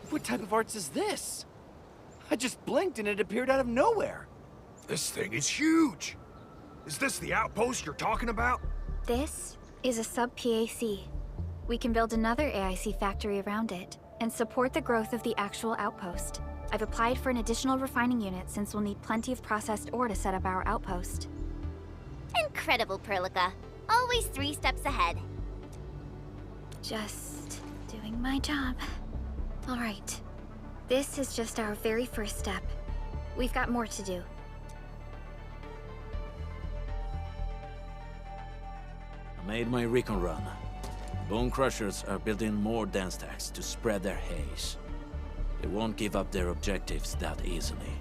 What type of arts is this? I just blinked and it appeared out of nowhere. This thing is huge! Is this the outpost you're talking about? This is a sub-PAC. We can build another AIC factory around it, and support the growth of the actual outpost. I've applied for an additional refining unit since we'll need plenty of processed ore to set up our outpost. Incredible, Perlica. Always 3 steps ahead. Just doing my job. All right. This is just our very first step. We've got more to do. I made my recon run. Bone Crushers are building more dance stacks to spread their haze. They won't give up their objectives that easily.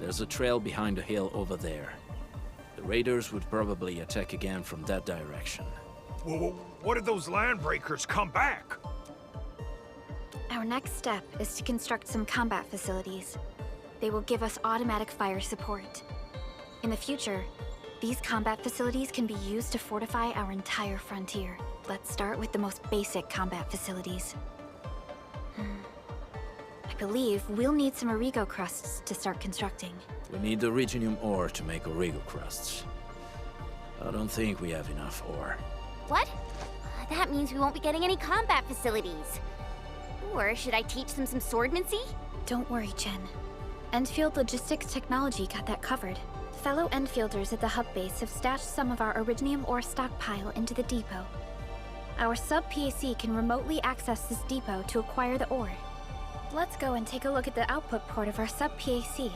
There's a trail behind the hill over there. The raiders would probably attack again from that direction. Well, what if those land breakers come back? Our next step is to construct some combat facilities. They will give us automatic fire support. In the future, these combat facilities can be used to fortify our entire frontier. Let's start with the most basic combat facilities. I believe we'll need some Origo crusts to start constructing. We need the Originium ore to make Origo crusts. I don't think we have enough ore. What? That means we won't be getting any combat facilities. Or should I teach them some swordmancy? Don't worry, Chen. Endfield Logistics Technology got that covered. Fellow Endfielders at the hub base have stashed some of our Originium ore stockpile into the depot. Our sub-PAC can remotely access this depot to acquire the ore. Let's go and take a look at the output port of our sub-PAC.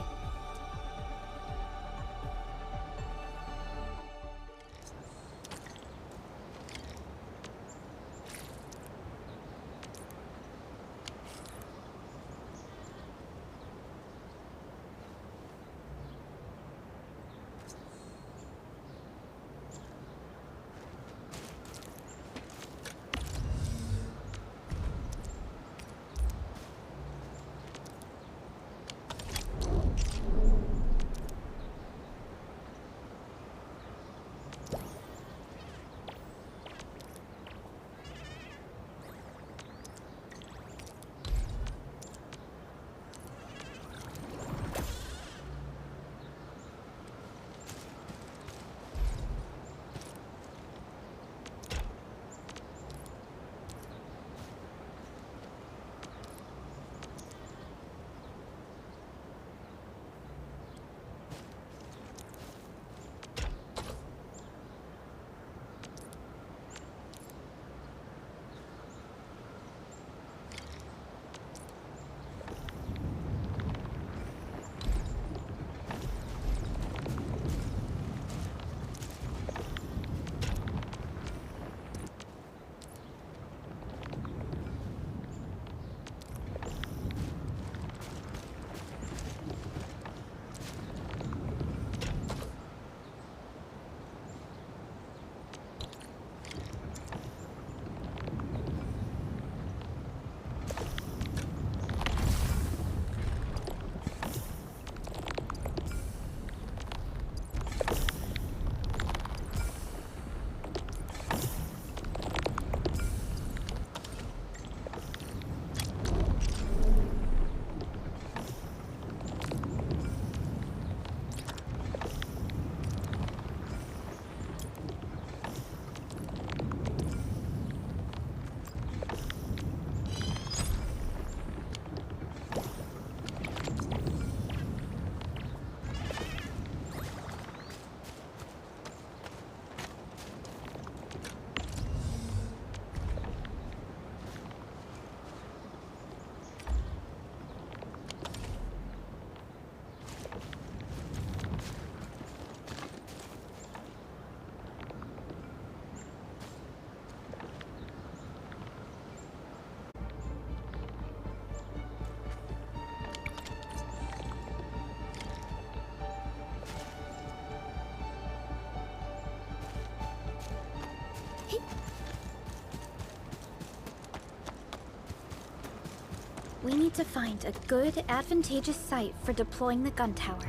We need to find a good, advantageous site for deploying the gun tower.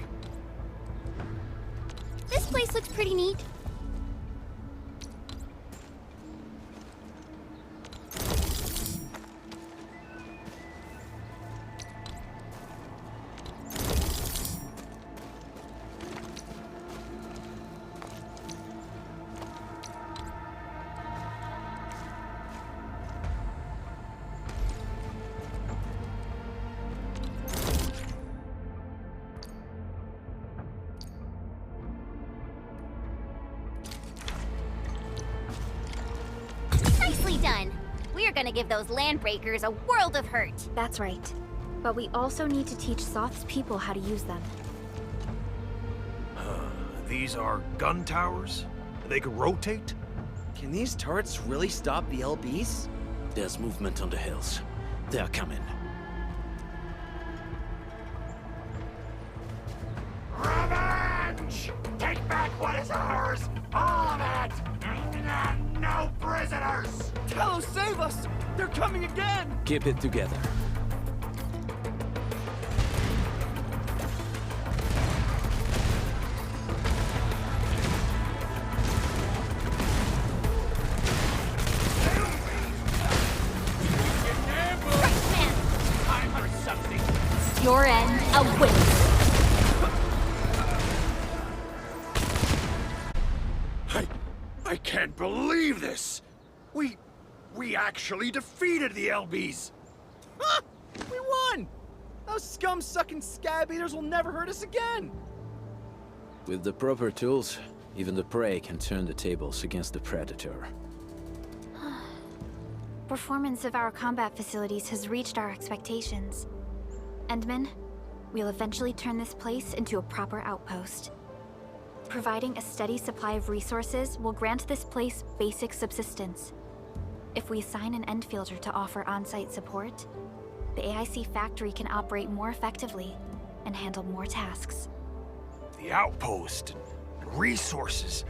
This place looks pretty neat. Nicely done. We are gonna give those landbreakers a world of hurt. That's right. But we also need to teach Soth's people how to use them. These are gun towers? They could rotate? Can these turrets really stop the LBs? There's movement on the hills. They're coming. Revenge! Take back what is ours! All of it! And no prisoners! Talos, save us! They're coming again! Keep it together. Time for something! Your end awaits. I can't believe this! We actually defeated the LBs! Ha! We won! Those scum-sucking scab eaters will never hurt us again! With the proper tools, even the prey can turn the tables against the predator. Performance of our combat facilities has reached our expectations. Endman, we'll eventually turn this place into a proper outpost. Providing a steady supply of resources will grant this place basic subsistence. If we assign an Endfielder to offer on-site support, the AIC factory can operate more effectively and handle more tasks. The outpost and resources.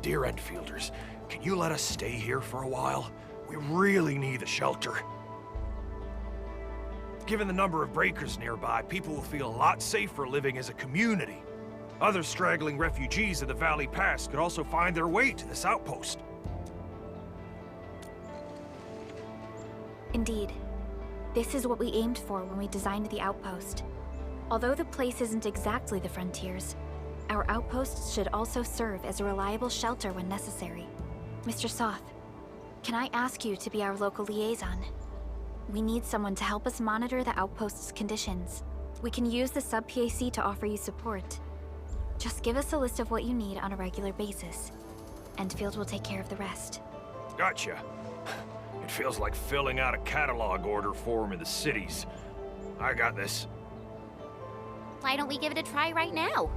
Dear Endfielders, can you let us stay here for a while? We really need the shelter. Given the number of breakers nearby, people will feel a lot safer living as a community. Other straggling refugees of the Valley Pass could also find their way to this outpost. Indeed. This is what we aimed for when we designed the outpost. Although the place isn't exactly the frontiers, our outposts should also serve as a reliable shelter when necessary. Mr. Soth, can I ask you to be our local liaison? We need someone to help us monitor the outpost's conditions. We can use the sub-PAC to offer you support. Just give us a list of what you need on a regular basis. Endfield will take care of the rest. Gotcha. It feels like filling out a catalog order form in the cities. I got this. Why don't we give it a try right now?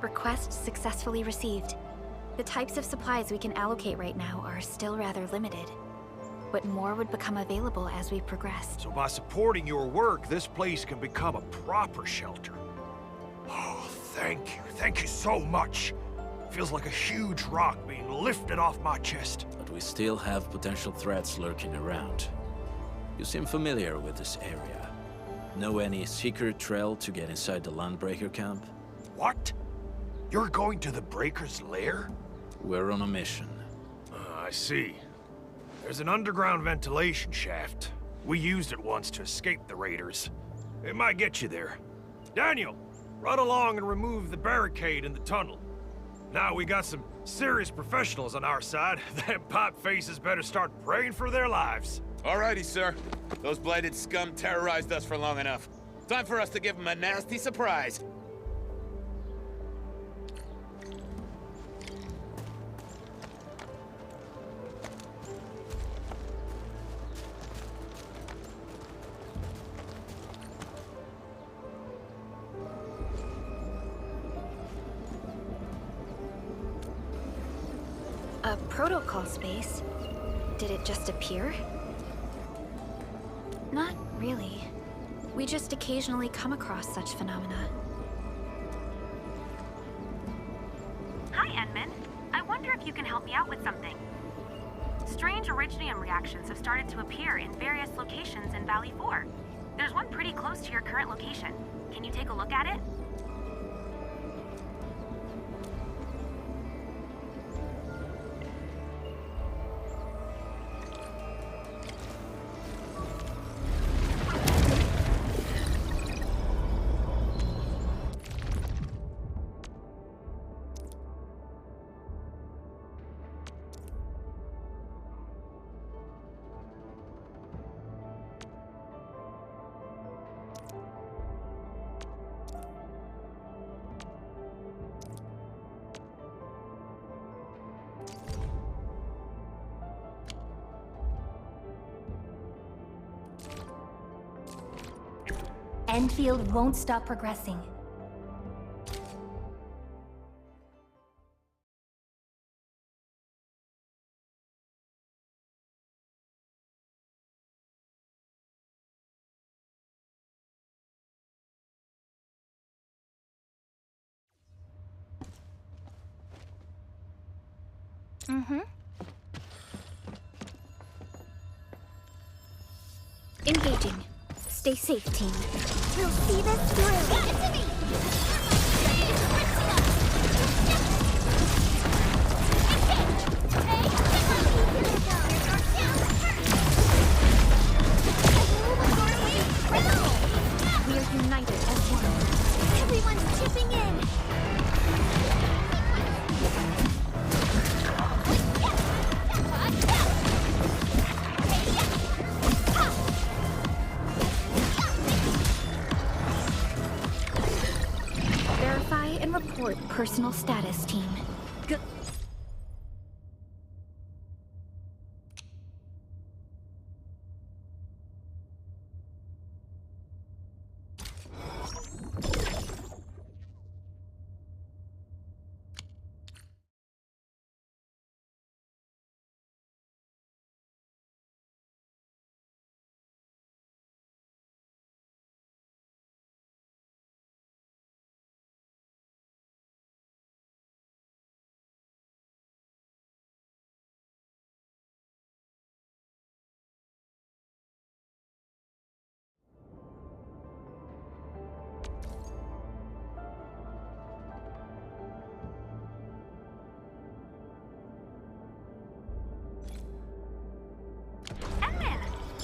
Request successfully received. The types of supplies we can allocate right now are still rather limited, but more would become available as we progress. So by supporting your work, this place can become a proper shelter. Oh, thank you. Thank you so much. Feels like a huge rock being lifted off my chest. But we still have potential threats lurking around. You seem familiar with this area. Know any secret trail to get inside the Landbreaker camp? What? You're going to the Breaker's lair? We're on a mission. I see. There's an underground ventilation shaft. We used it once to escape the raiders. It might get you there. Daniel, run along and remove the barricade in the tunnel. Now we got some serious professionals on our side. Them pipe faces better start praying for their lives. Alrighty, sir. Those blighted scum terrorized us for long enough. Time for us to give them a nasty surprise. A protocol space? Did it just appear? Not really. We just occasionally come across such phenomena. Hi, Endman. I wonder if you can help me out with something. Strange originium reactions have started to appear in various locations in Valley 4. There's one pretty close to your current location. Can you take a look at it? Endfield won't stop progressing. Engaging. Stay safe, team. We'll see this through. Get to me! We are united as one. Everyone's chipping in. Verify and report personal status, team.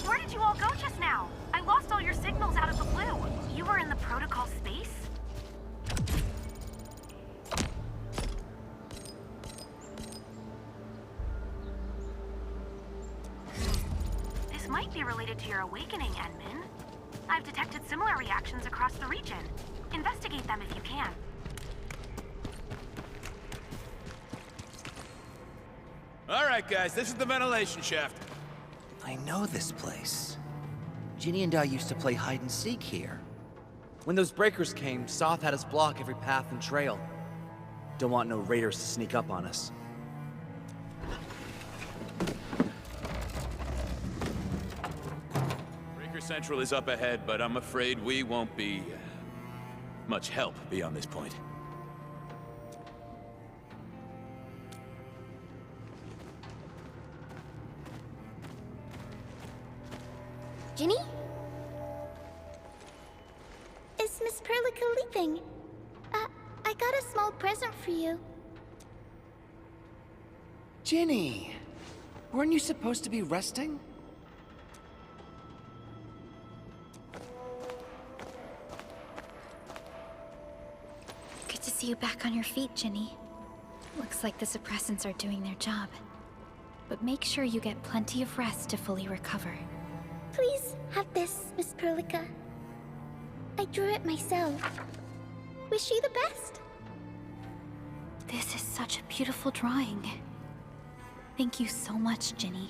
Where did you all go just now? I lost all your signals out of the blue. You were in the protocol space? This might be related to your awakening, Endman. I've detected similar reactions across the region. Investigate them if you can. Alright, guys, this is the ventilation shaft. I know this place. Ginny and I used to play hide and seek here. When those breakers came, Soth had us block every path and trail. Don't want no raiders to sneak up on us. Breaker Central is up ahead, but I'm afraid we won't be much help beyond this point. Ginny? Is Miss Perlica leaving? I got a small present for you. Ginny! Weren't you supposed to be resting? Good to see you back on your feet, Ginny. Looks like the suppressants are doing their job. But make sure you get plenty of rest to fully recover. Please have this, Miss Perlica. I drew it myself. Wish you the best. This is such a beautiful drawing. Thank you so much, Ginny.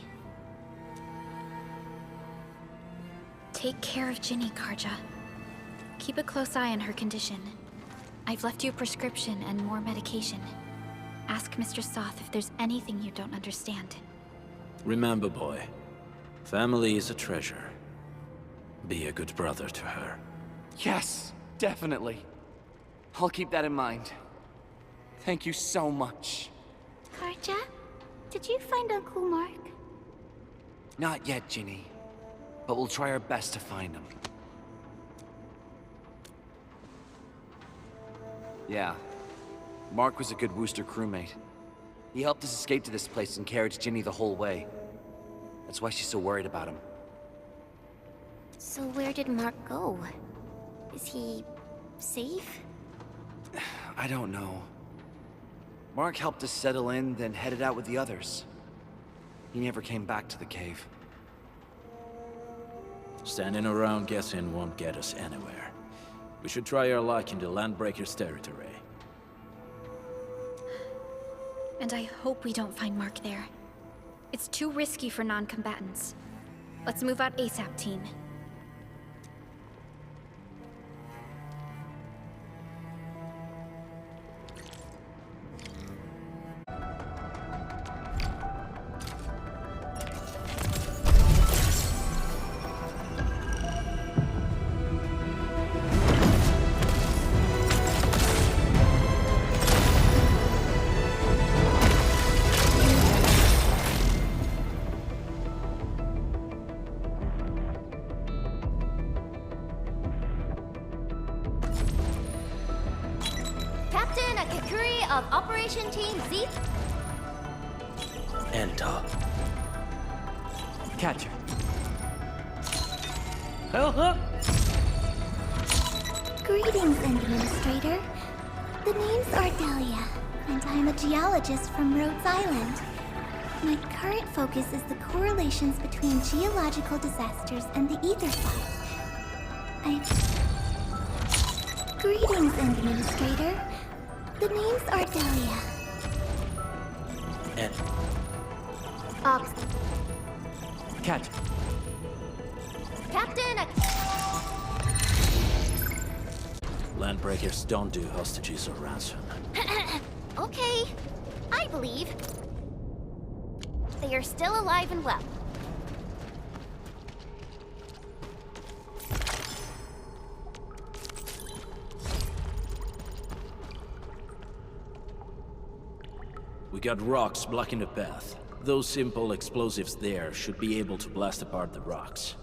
Take care of Ginny, Karja. Keep a close eye on her condition. I've left you a prescription and more medication. Ask Mr. Soth if there's anything you don't understand. Remember, boy, family is a treasure. Be a good brother to her. Yes, definitely. I'll keep that in mind. Thank you so much. Karja, did you find Uncle Mark? Not yet, Ginny. But we'll try our best to find him. Yeah. Mark was a good Wooster crewmate. He helped us escape to this place and carried Ginny the whole way. That's why she's so worried about him. So where did Mark go? Is he safe? I don't know. Mark helped us settle in, then headed out with the others. He never came back to the cave. Standing around guessing won't get us anywhere. We should try our luck in the Landbreakers' territory. And I hope we don't find Mark there. It's too risky for non-combatants. Let's move out ASAP, team. Captain Akakuri of Operation Team Z. Enter. Catcher. Greetings, Administrator. The name's Ardelia, and I'm a geologist from Rhodes Island. My current focus is the correlations between geological disasters and the ether file. Greetings, Administrator. The name's Ardelia. And Catcher. Captain Landbreakers don't do hostages or ransom. Okay, I believe. They are still alive and well. We got rocks blocking the path. Those simple explosives there should be able to blast apart the rocks.